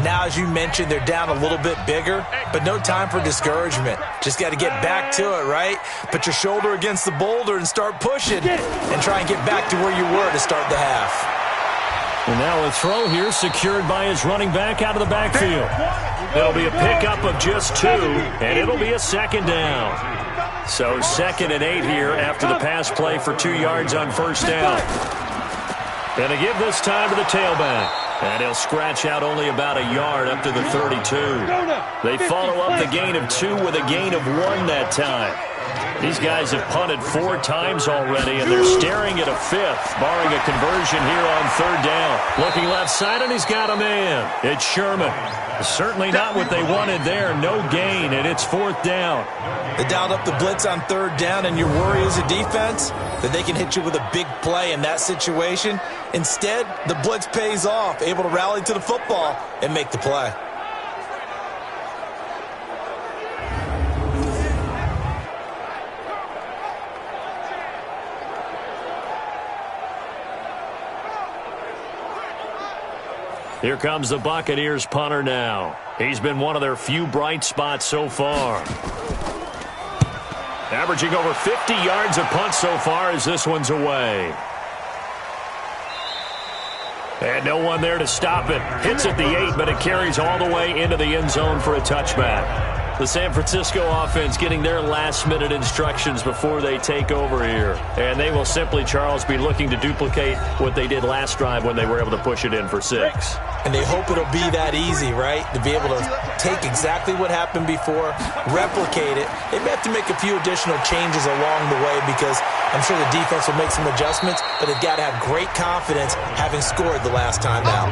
Now, as you mentioned, they're down a little bit bigger. But no time for discouragement. Just got to get back to it, right? Put your shoulder against the boulder and start pushing. And try and get back to where you were to start the half. And now a throw here secured by his running back out of the backfield. It'll be a pickup of just 2, and it'll be a second down. So 2nd and 8 here after the pass play for 2 yards on first down. And to give this time to the tailback. And he'll scratch out only about a yard up to the 32. They follow up the gain of 2 with a gain of 1 that time. These guys have punted 4 times already, and they're staring at a 5th, barring a conversion here on 3rd down. Looking left side, and he's got a man. It's Sherman. Certainly not what they wanted there. No gain, and it's 4th down. They dialed up the blitz on 3rd down, and your worry as a defense that they can hit you with a big play in that situation. Instead, the blitz pays off, able to rally to the football and make the play. Here comes the Buccaneers punter now. He's been one of their few bright spots so far. Averaging over 50 yards a punt so far as this one's away. And no one there to stop it. Hits at the 8, but it carries all the way into the end zone for a touchback. The San Francisco offense getting their last-minute instructions before they take over here. And they will simply, Charles, be looking to duplicate what they did last drive when they were able to push it in for 6. And they hope it'll be that easy, right? To be able to take exactly what happened before, replicate it. They may have to make a few additional changes along the way because I'm sure the defense will make some adjustments, but they've got to have great confidence having scored the last time out.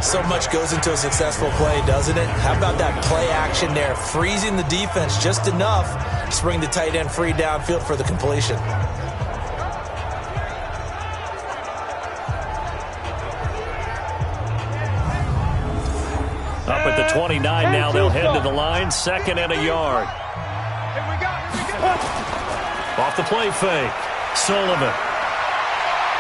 So much goes into a successful play, doesn't it? How about that play action there, freezing the defense just enough to bring the tight end free downfield for the completion. Up at the 29 now, they'll head to the line, 2nd and a yard. Off the play fake, Sullivan.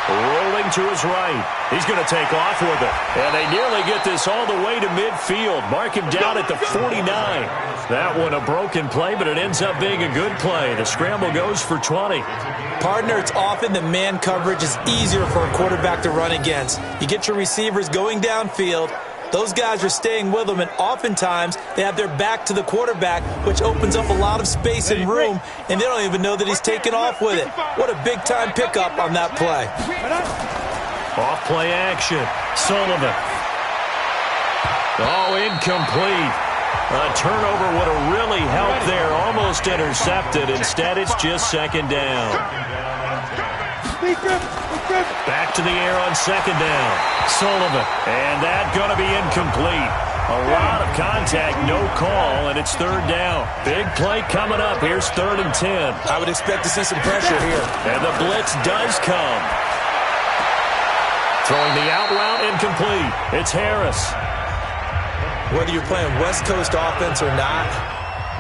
Rolling to his right. He's going to take off with it. And they nearly get this all the way to midfield. Mark him down at the 49. That one a broken play, but it ends up being a good play. The scramble goes for 20. Partner, it's often the man coverage is easier for a quarterback to run against. You get your receivers going downfield. Those guys are staying with them, and oftentimes they have their back to the quarterback, which opens up a lot of space and room, and they don't even know that he's taken off with it. What a big-time pickup on that play. Off play action. Sullivan. Oh, incomplete. A turnover would have really helped there. Almost intercepted. Instead, it's just 2nd down. Back to the air on 2nd down. Sullivan. And that going to be incomplete. A lot of contact, no call, and it's 3rd down. Big play coming up. Here's 3rd and 10. I would expect to see some pressure here. And the blitz does come. Throwing the out route, incomplete. It's Harris. Whether you're playing West Coast offense or not,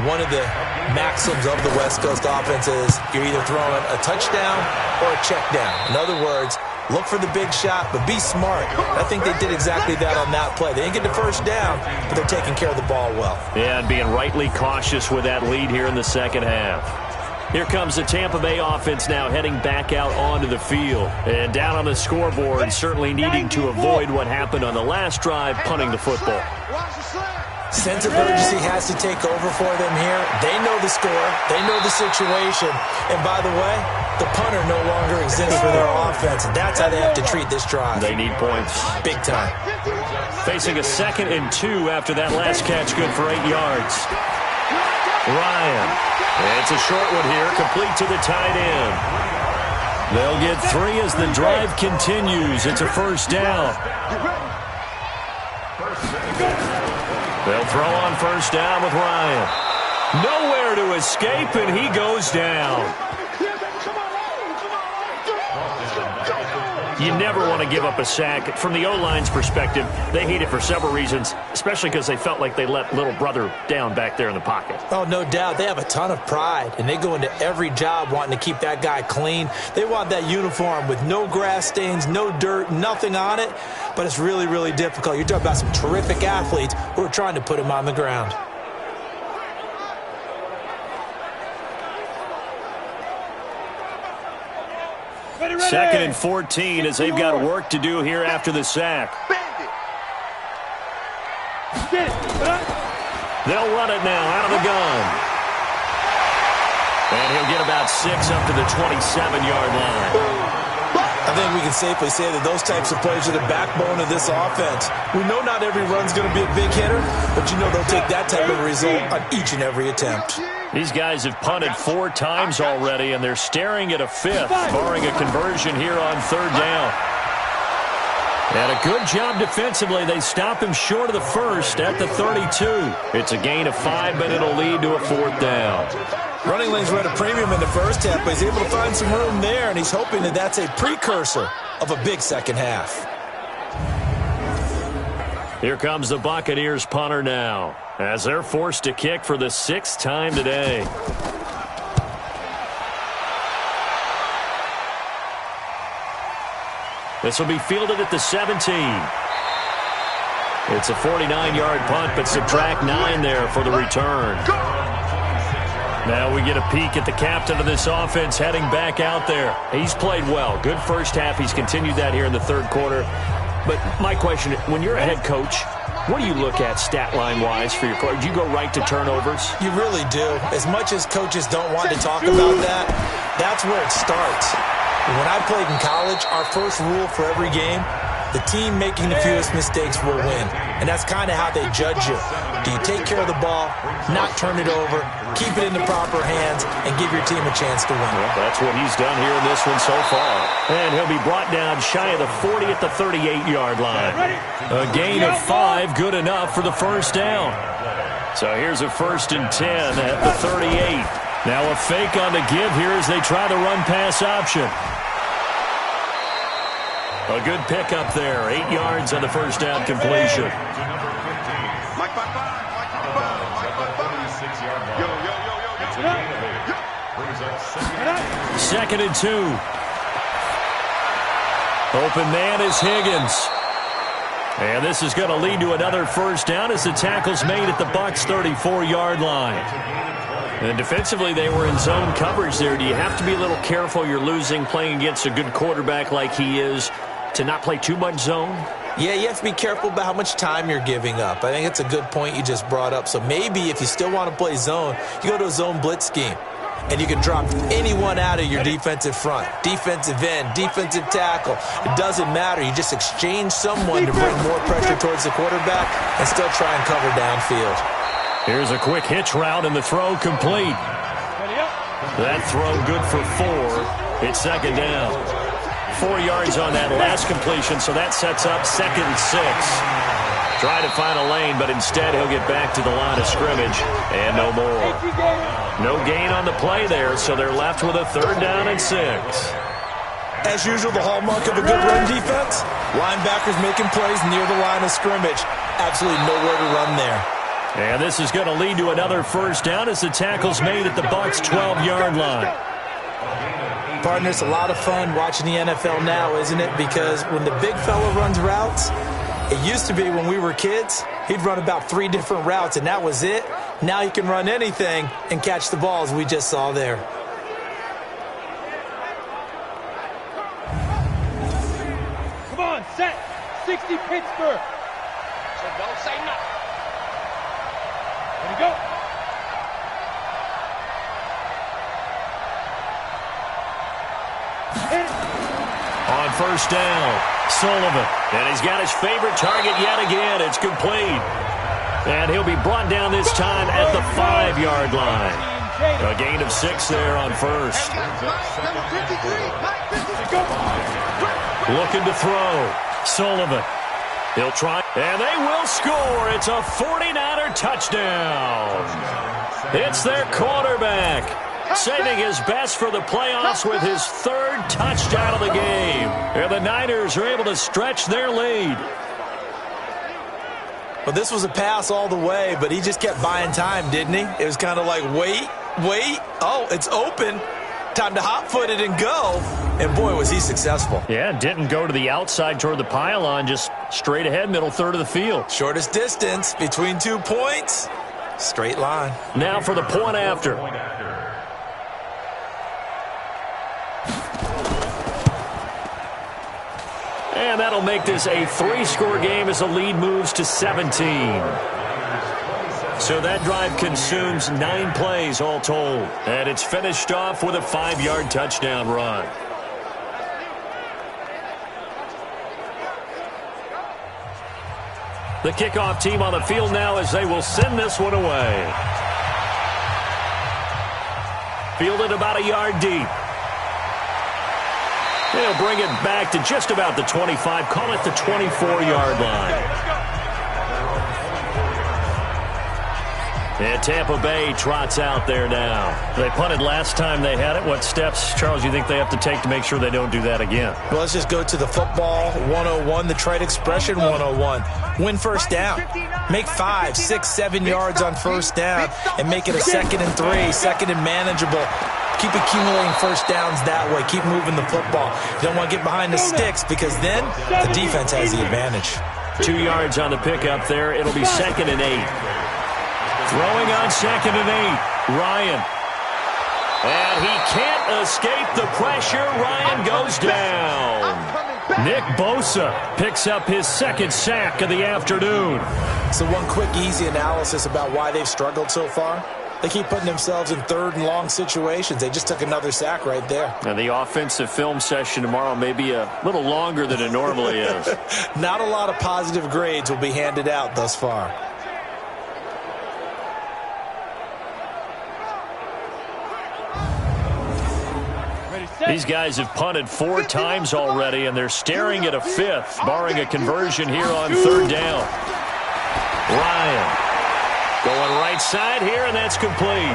one of the maxims of the West Coast offense is you're either throwing a touchdown or a check down. In other words, look for the big shot, but be smart. I think they did exactly that on that play. They didn't get the 1st down, but they're taking care of the ball well. Yeah, and being rightly cautious with that lead here in the 2nd half. Here comes the Tampa Bay offense now heading back out onto the field. And down on the scoreboard, certainly needing to avoid what happened on the last drive, punting the football. Sense of urgency has to take over for them here. They know the score. They know the situation. And by the way, the punter no longer exists for their offense. That's how they have to treat this drive. They need points. Big time. Facing a 2nd and 2 after that last catch, good for 8 yards. Ryan. It's a short one here, complete to the tight end. They'll get 3 as the drive continues. It's a 1st down. They'll throw on 1st down with Ryan. Nowhere to escape, and he goes down. You never want to give up a sack. From the O-line's perspective, they hate it for several reasons, especially because they felt like they let little brother down back there in the pocket. Oh, no doubt. They have a ton of pride, and they go into every job wanting to keep that guy clean. They want that uniform with no grass stains, no dirt, nothing on it, but it's really, really difficult. You're talking about some terrific athletes who are trying to put him on the ground. Second and 14 as they've got work to do here after the sack. They'll run it now out of the gun. And he'll get about 6 up to the 27-yard line. I think we can safely say that those types of plays are the backbone of this offense. We know not every run's going to be a big hitter, but you know they'll take that type of result on each and every attempt. These guys have punted 4 times already, and they're staring at a 5th, barring a conversion here on 3rd down. And a good job defensively. They stop him short of the 1st at the 32. It's a gain of 5, but it'll lead to a 4th down. Running lanes were at a premium in the 1st half, but he's able to find some room there, and he's hoping that that's a precursor of a big 2nd half. Here comes the Buccaneers punter now, as they're forced to kick for the 6th time today. This will be fielded at the 17. It's a 49-yard punt, but subtract 9 there for the return. Now we get a peek at the captain of this offense heading back out there. He's played well. Good 1st half. He's continued that here in the 3rd quarter. But my question, when you're a head coach, what do you look at stat line-wise for your coach? Do you go right to turnovers? You really do. As much as coaches don't want to talk about that, that's where it starts. When I played in college, our first rule for every game, the team making the fewest mistakes will win. And that's kind of how they judge you. Do you take care of the ball, not turn it over, keep it in the proper hands, and give your team a chance to win? Well, that's what he's done here in this one so far. And he'll be brought down shy of the 40 at the 38-yard line. A gain of 5, good enough for the first down. So here's a 1st and 10 at the 38. Now a fake on the give here as they try the run-pass option. A good pickup there. 8 yards on the first down completion. Second and 2. Open man is Higgins. And this is going to lead to another first down as the tackle's made at the Bucs' 34-yard line. And defensively, they were in zone coverage there. Do you have to be a little careful? You're losing playing against a good quarterback like he is to not play too much zone? Yeah, you have to be careful about how much time you're giving up. I think it's a good point you just brought up. So maybe if you still want to play zone, you go to a zone blitz scheme. And you can drop anyone out of your defensive front. Defensive end, defensive tackle. It doesn't matter. You just exchange someone to bring more pressure towards the quarterback and still try and cover downfield. Here's a quick hitch route and the throw complete. That throw good for 4. It's second down. 4 yards on that last completion, so that sets up 2nd and 6. Try to find a lane, but instead he'll get back to the line of scrimmage and no more. No gain on the play there, so they're left with a 3rd down and 6. As usual, the hallmark of a good run defense, linebackers making plays near the line of scrimmage. Absolutely nowhere to run there. And this is going to lead to another first down as the tackle's made at the Bucs' 12-yard line. Partner, it's a lot of fun watching the NFL now, isn't it? Because when the big fella runs routes, it used to be when we were kids, he'd run about 3 different routes, and that was it. Now he can run anything and catch the ball, as we just saw there. Come on, set. 60 Pittsburgh. So don't say nothing. Ready, go. On first down, Sullivan. And he's got his favorite target yet again. It's complete. And he'll be brought down this time at the 5-yard line. A gain of 6 there on first. Looking to throw. Sullivan. He'll try. And they will score. It's a 49er touchdown. It's their quarterback, saving his best for the playoffs with his 3rd touchdown of the game. And the Niners are able to stretch their lead. Well, this was a pass all the way, but he just kept buying time, didn't he? It was kind of like, wait. Oh, it's open. Time to hot-foot it and go. And, boy, was he successful. Yeah, didn't go to the outside toward the pylon, just straight ahead, middle third of the field. Shortest distance between 2 points. Straight line. Now for the point after. And that'll make this a 3-score game as the lead moves to 17. So that drive consumes 9 plays all told. And it's finished off with a 5-yard touchdown run. The kickoff team on the field now as they will send this one away. Fielded about a yard deep. They'll bring it back to just about the 25, call it the 24-yard line. And Tampa Bay trots out there now. They punted last time they had it. What steps, Charles, you think they have to take to make sure they don't do that again? Well, let's just go to the football 101, the trade expression 101. Win first down. Make 5, 6, 7 yards on first down and make it a 2nd and 3, 2nd and manageable. Keep accumulating first downs that way. Keep moving the football. You don't want to get behind the sticks because then the defense has the advantage. 2 yards on the pickup there. It'll be 2nd and 8. Throwing on 2nd and 8. Ryan. And he can't escape the pressure. Ryan goes down. Nick Bosa picks up his second sack of the afternoon. So one quick, easy analysis about why they've struggled so far. They keep putting themselves in third and long situations. They just took another sack right there. And the offensive film session tomorrow may be a little longer than it normally is. Not a lot of positive grades will be handed out thus far. These guys have punted 4 times already, and they're staring at a 5th, barring a conversion here on 3rd down. Ryan going right side here, and that's complete.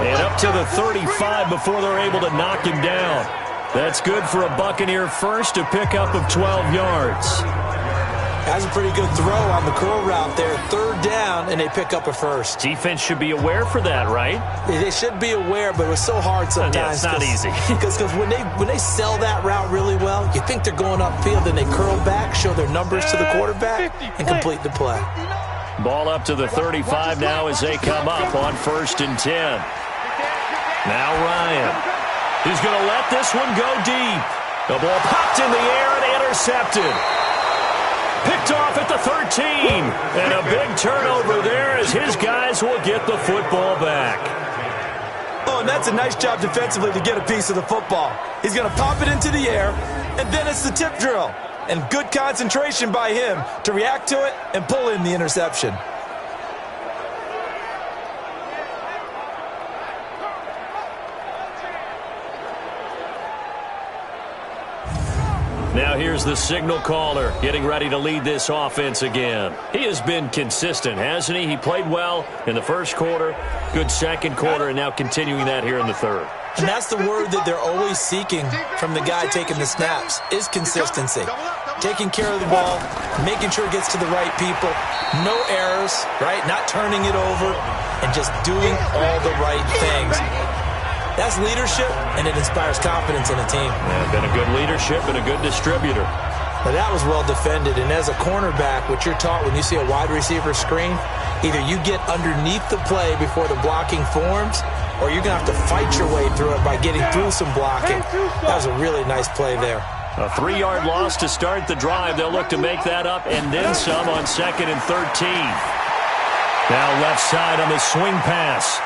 And up to the 35 before they're able to knock him down. That's good for a Buccaneer first, a pickup of 12 yards. That's a pretty good throw on the curl route there. 3rd down, and they pick up a first. Defense should be aware for that, right? They should be aware, but it was so hard sometimes. Yeah, it's not easy. Because when they sell that route really well, you think they're going upfield, and they curl back, show their numbers to the quarterback, and complete the play. Ball up to the 35 now as they come up on 1st and 10. Now Ryan. He's going to let this one go deep. The ball popped in the air and intercepted. Picked off at the 13. And a big turnover there as his guys will get the football back. Oh, and that's a nice job defensively to get a piece of the football. He's going to pop it into the air, and then it's the tip drill. And good concentration by him to react to it and pull in the interception. Now here's the signal caller getting ready to lead this offense again. He has been consistent, hasn't he? He played well in the first quarter, good second quarter, and now continuing that here in the 3rd. And that's the word that they're always seeking from the guy taking the snaps, is consistency. Taking care of the ball, making sure it gets to the right people, no errors, right? Not turning it over, and just doing all the right things. That's leadership, and it inspires confidence in a team. Yeah, been a good leadership and a good distributor. Now that was well defended, and as a cornerback, what you're taught when you see a wide receiver screen, either you get underneath the play before the blocking forms, or you're going to have to fight your way through it by getting through some blocking. That was a really nice play there. A 3-yard loss to start the drive. They'll look to make that up and then some on 2nd and 13. Now left side on the swing pass.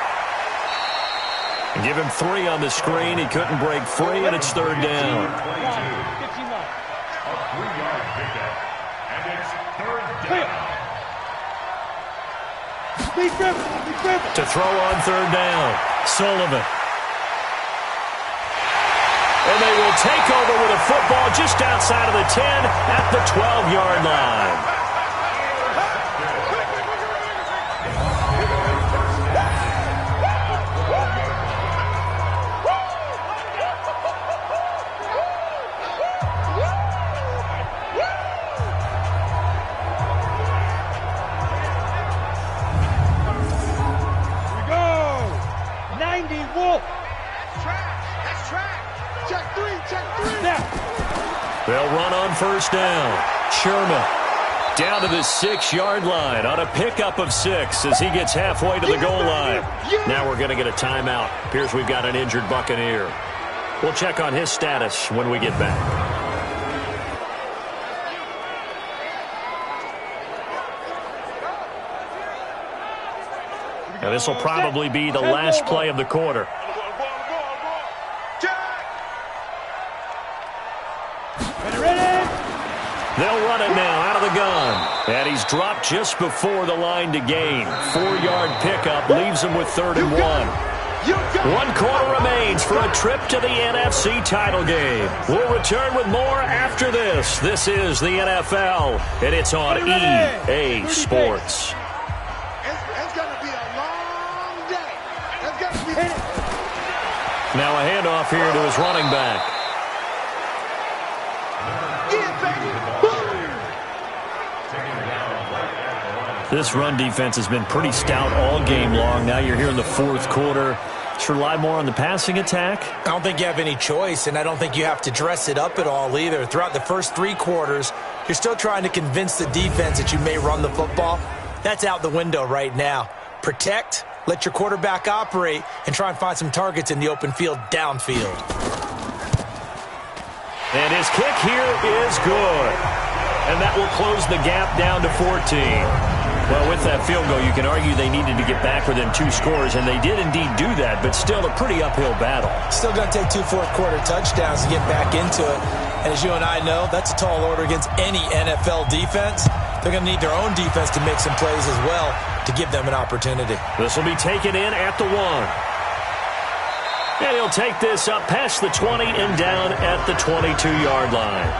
Give him 3 on the screen. He couldn't break free, and it's 3rd down. A 3-yard pickup, and it's 3rd down. To throw on 3rd down, Sullivan. And they will take over with a football just outside of the 10 at the 12-yard line. They'll run on 1st down. Sherman down to the 6-yard line on a pickup of 6 as he gets halfway to the goal line. Now we're going to get a timeout. Appears we've got an injured Buccaneer. We'll check on his status when we get back. Now this will probably be the last play of the quarter. They'll run it now out of the gun. And he's dropped just before the line to gain. 4-yard pickup leaves him with 3rd and 1. 1 quarter remains for a trip to the NFC title game. We'll return with more after this. This is the NFL, and it's on EA Sports. It's going to be a long day. It's going to be... Now a handoff here to his running back. This run defense has been pretty stout all game long. Now you're here in the 4th quarter. Should rely more on the passing attack? I don't think you have any choice, and I don't think you have to dress it up at all either. Throughout the first 3 quarters, you're still trying to convince the defense that you may run the football. That's out the window right now. Protect, let your quarterback operate, and try and find some targets in the open field downfield. And his kick here is good. And that will close the gap down to 14. Well, with that field goal, you can argue they needed to get back within 2 scores, and they did indeed do that, but still a pretty uphill battle. Still going to take 2 fourth-quarter touchdowns to get back into it. And as you and I know, that's a tall order against any NFL defense. They're going to need their own defense to make some plays as well to give them an opportunity. This will be taken in at the 1. And he'll take this up past the 20 and down at the 22-yard line.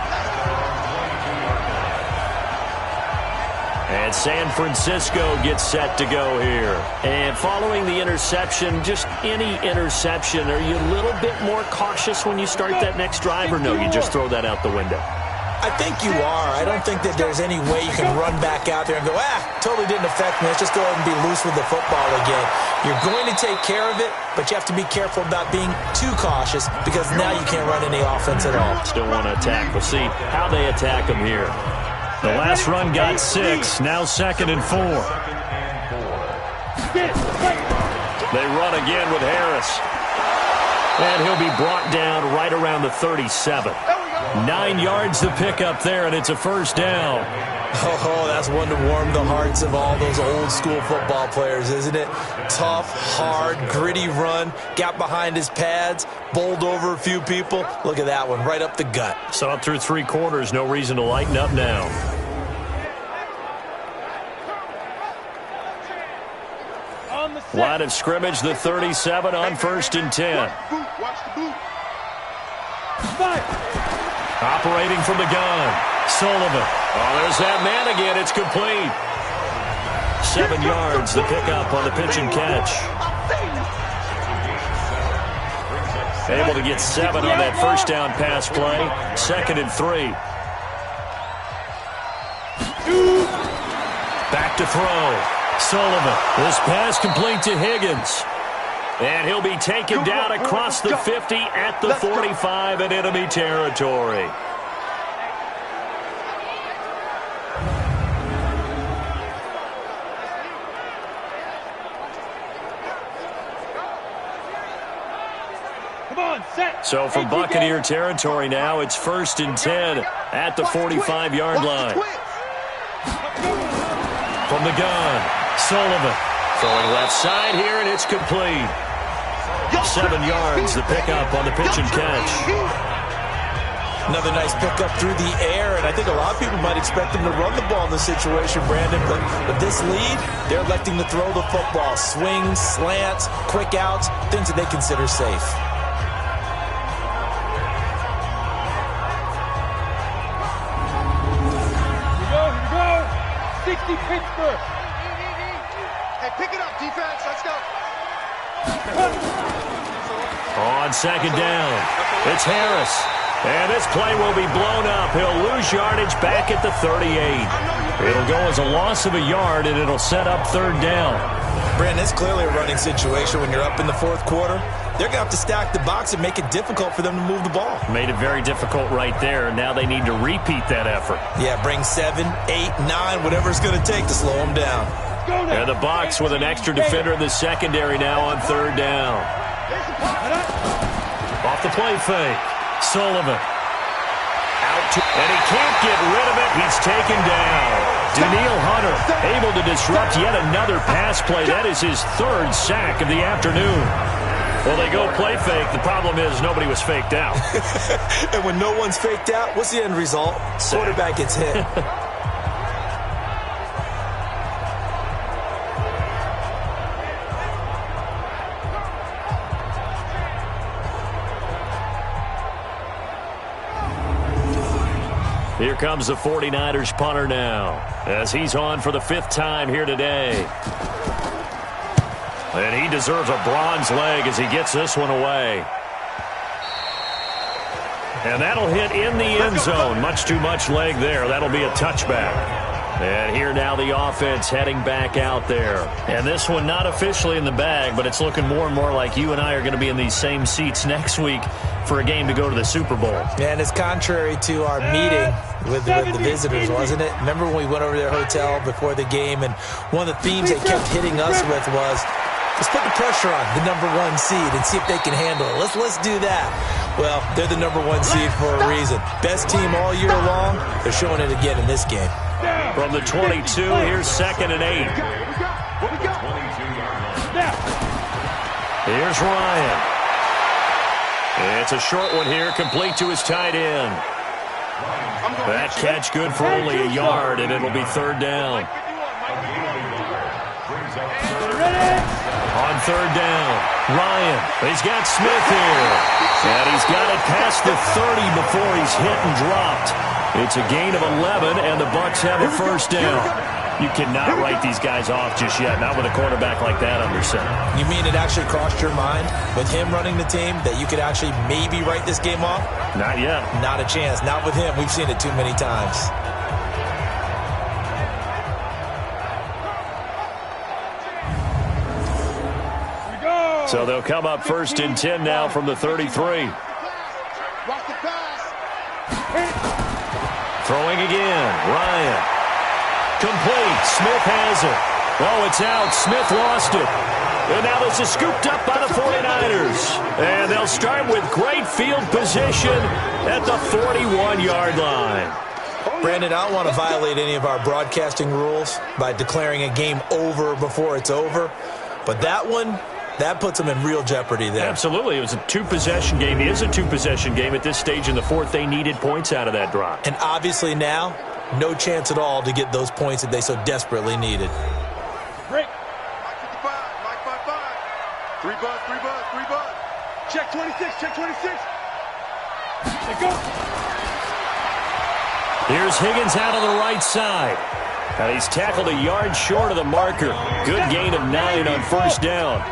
And San Francisco gets set to go here. And following the interception, just any interception, are you a little bit more cautious when you start that next drive, or no, you just throw that out the window? I think you are. I don't think that there's any way you can run back out there and go, totally didn't affect me. Let's just go ahead and be loose with the football again. You're going to take care of it, but you have to be careful about being too cautious because now you can't run any offense at all. Still want to attack. We'll see how they attack them here. The last run got 6, now 2nd and 4. They run again with Harris. And he'll be brought down right around the 37. 9 yards to pick up there, and it's a first down. Oh, that's one to warm the hearts of all those old school football players, isn't it? Tough, hard, gritty run, got behind his pads, bowled over a few people. Look at that one, right up the gut. So up through 3 quarters, no reason to lighten up now. Line of scrimmage, the 37 on 1st and 10. Watch the boot. Operating from the gun, Sullivan. Oh, there's that man again. It's complete. 7 yards, the pickup on the pitch and catch. Able to get 7 on that first down pass play. 2nd and 3. Back to throw. Sullivan. This pass complete to Higgins. And he'll be taken down across the 50 at the 45 in enemy territory. So from Buccaneer territory now, it's 1st and 10 at the 45-yard line. From the gun, Sullivan. Throwing left side here, and it's complete. 7 yards, the pickup on the pitch and catch. Another nice pickup through the air, and I think a lot of people might expect them to run the ball in this situation, Brandon, but with this lead, they're electing to throw the football. Swings, slants, quick outs, things that they consider safe. Here we go. 60 Pittsburgh. Hey, pick it up, defense. Let's go. On 2nd down, it's Harris. And this play will be blown up. He'll lose yardage back at the 38. It'll go as a loss of a yard, and it'll set up 3rd down. Brandon, it's clearly a running situation when you're up in the 4th quarter. They're going to have to stack the box and make it difficult for them to move the ball. Made it very difficult right there. Now they need to repeat that effort. Yeah, bring 7, 8, 9, whatever it's going to take to slow them down. And the box with an extra defender in the secondary now on 3rd down. Off the play fake. Sullivan. Out to, and he can't get rid of it. He's taken down. Daniil Hunter able to disrupt yet another pass play. That is his 3rd sack of the afternoon. Well, they go play fake. The problem is nobody was faked out. And when no one's faked out, what's the end result? Quarterback gets hit. Here comes the 49ers punter now, as he's on for the 5th time here today. And he deserves a bronze leg as he gets this one away. And that'll hit in the end zone. Much too much leg there. That'll be a touchback. And here now the offense heading back out there. And this one not officially in the bag, but it's looking more and more like you and I are going to be in these same seats next week for a game to go to the Super Bowl. And it's contrary to our meeting with the visitors, wasn't it? Remember when we went over to their hotel before the game, and one of the themes they kept hitting us with was, Let's put the pressure on the #1 seed and see if they can handle it. Let's do that. Well, they're the #1 seed for a reason. Best team all year long. They're showing it again in this game. From the 22, here's 2nd and 8. Here's Ryan. It's a short one here, complete to his tight end. That catch good for only a yard, and it'll be 3rd down. On 3rd down, Ryan. He's got Smith here. And he's got it past the 30 before he's hit and dropped. It's a gain of 11, and the Bucs have a 1st down. You cannot write these guys off just yet, not with a quarterback like that under center. You mean it actually crossed your mind with him running the team that you could actually maybe write this game off? Not yet. Not a chance. Not with him. We've seen it too many times. So they'll come up 1st and 10 now from the 33. Throwing again, Ryan. Complete, Smith has it. Oh, it's out, Smith lost it. And now this is scooped up by the 49ers. And they'll start with great field position at the 41-yard line. Brandon, I don't want to violate any of our broadcasting rules by declaring a game over before it's over. But that one, that puts them in real jeopardy there. Absolutely. It was a 2-possession game. It is a 2-possession game at this stage in the 4th. They needed points out of that drive. And obviously now, no chance at all to get those points that they so desperately needed. Break. Mike 55, Mike 55. 3 bud. Check 26, check 26. Let go. Here's Higgins out on the right side. And he's tackled a yard short of the marker. Good gain of 9 on 1st down.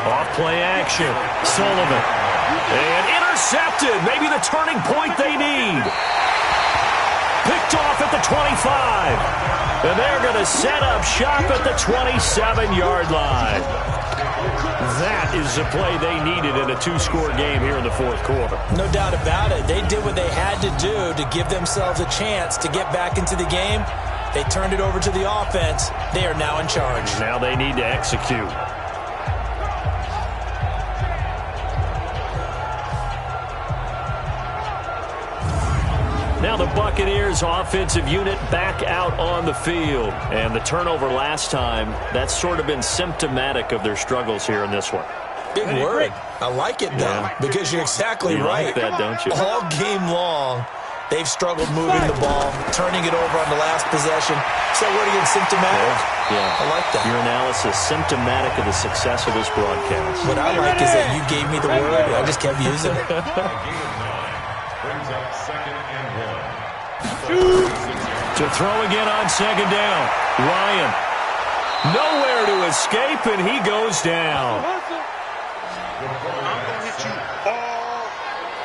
Off play action. Sullivan. And intercepted. Maybe the turning point they need. Picked off at the 25. And they're going to set up shop at the 27-yard line. That is the play they needed in a 2-score game here in the 4th quarter. No doubt about it. They did what they had to do to give themselves a chance to get back into the game. They turned it over to the offense. They are now in charge. Now they need to execute. Now the Buccaneers offensive unit back out on the field. And the turnover last time, that's sort of been symptomatic of their struggles here in this one. Big word. I like it, though, because you're exactly right. You like that, don't you? All game long, they've struggled moving the ball, turning it over on the last possession. Is that word again, symptomatic? Yeah. I like that. Your analysis, symptomatic of the success of this broadcast. What I like is that you gave me the word, and I just kept using it. Brings up 2nd and 1. To throw again on 2nd down. Ryan. Nowhere to escape, and he goes down. I'm going to hit you all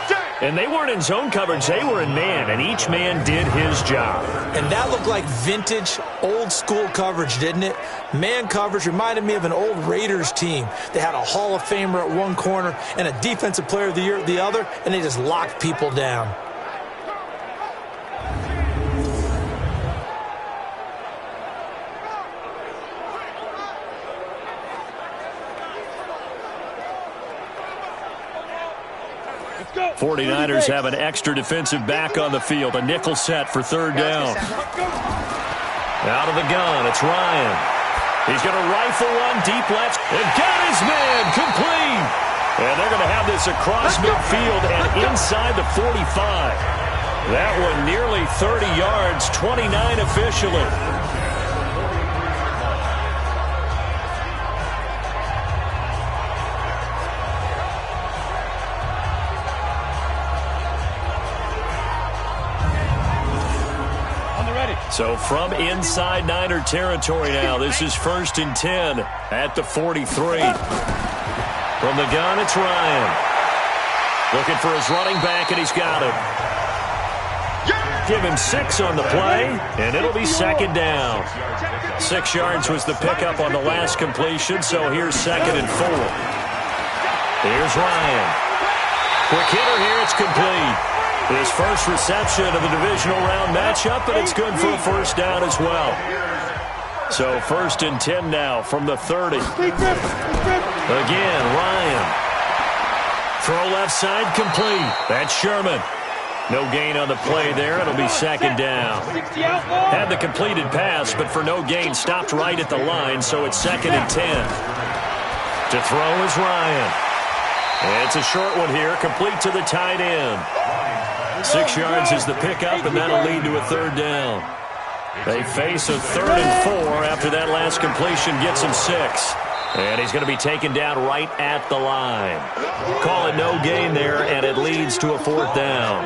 day. And they weren't in zone coverage. They were in man, and each man did his job. And that looked like vintage, old-school coverage, didn't it? Man coverage reminded me of an old Raiders team. They had a Hall of Famer at one corner and a Defensive Player of the Year at the other, and they just locked people down. Let's go. 49ers have an extra defensive back on the field. A nickel set for 3rd down. Out of the gun, it's Ryan. He's going to rifle one deep left and got his man complete. And they're going to have this across midfield and inside the 45. That one nearly 30 yards, 29 officially. So from inside Niner territory now, this is 1st and 10 at the 43. From the gun, it's Ryan. Looking for his running back, and he's got it. Give him 6 on the play, and it'll be 2nd down. 6 yards was the pickup on the last completion, so here's 2nd and 4. Here's Ryan. Quick hitter here, it's complete. His first reception of the divisional round matchup, but it's good for a 1st down as well. So 1st and 10 now from the 30. Again, Ryan. Throw left side complete. That's Sherman. No gain on the play there. It'll be 2nd down. Had the completed pass, but for no gain, stopped right at the line, so it's 2nd and 10. To throw is Ryan. It's a short one here, complete to the tight end. 6 yards is the pickup, and that'll lead to a 3rd down. They face a 3rd and 4 after that last completion gets him 6. And he's going to be taken down right at the line. Call it no gain there, and it leads to a 4th down.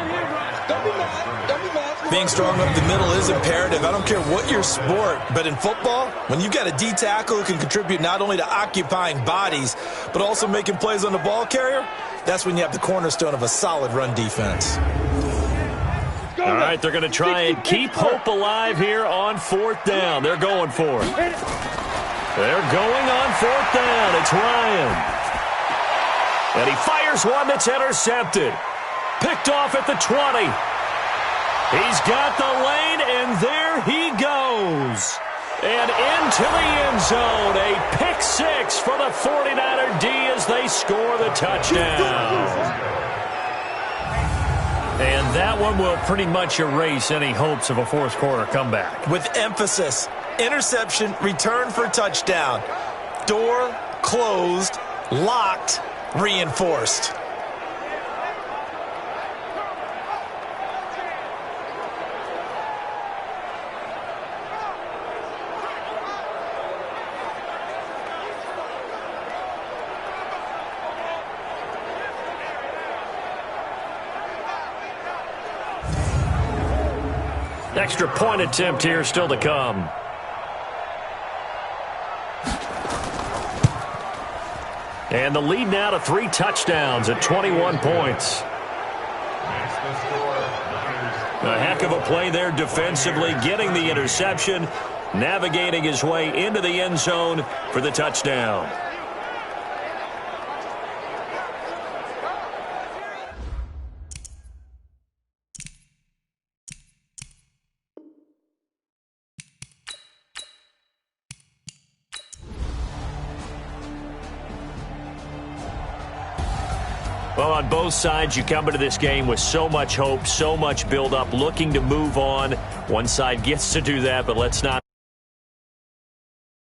Being strong up the middle is imperative. I don't care what your sport, but in football, when you've got a D tackle who can contribute not only to occupying bodies, but also making plays on the ball carrier, that's when you have the cornerstone of a solid run defense. All right, they're going to try and keep hope alive here on 4th down. They're going for it. They're going on 4th down. It's Ryan. And he fires one that's intercepted. Picked off at the 20. He's got the lane, and there he goes. And into the end zone. A pick 6 for the 49er D as they score the touchdown. And that one will pretty much erase any hopes of a 4th quarter comeback. With emphasis. Interception, return for touchdown. Door closed, locked, reinforced. Extra point attempt here still to come. And the lead now to 3 touchdowns at 21 points. A heck of a play there defensively, getting the interception, navigating his way into the end zone for the touchdown. Well, on both sides, you come into this game with so much hope, so much build-up, looking to move on. One side gets to do that, but let's not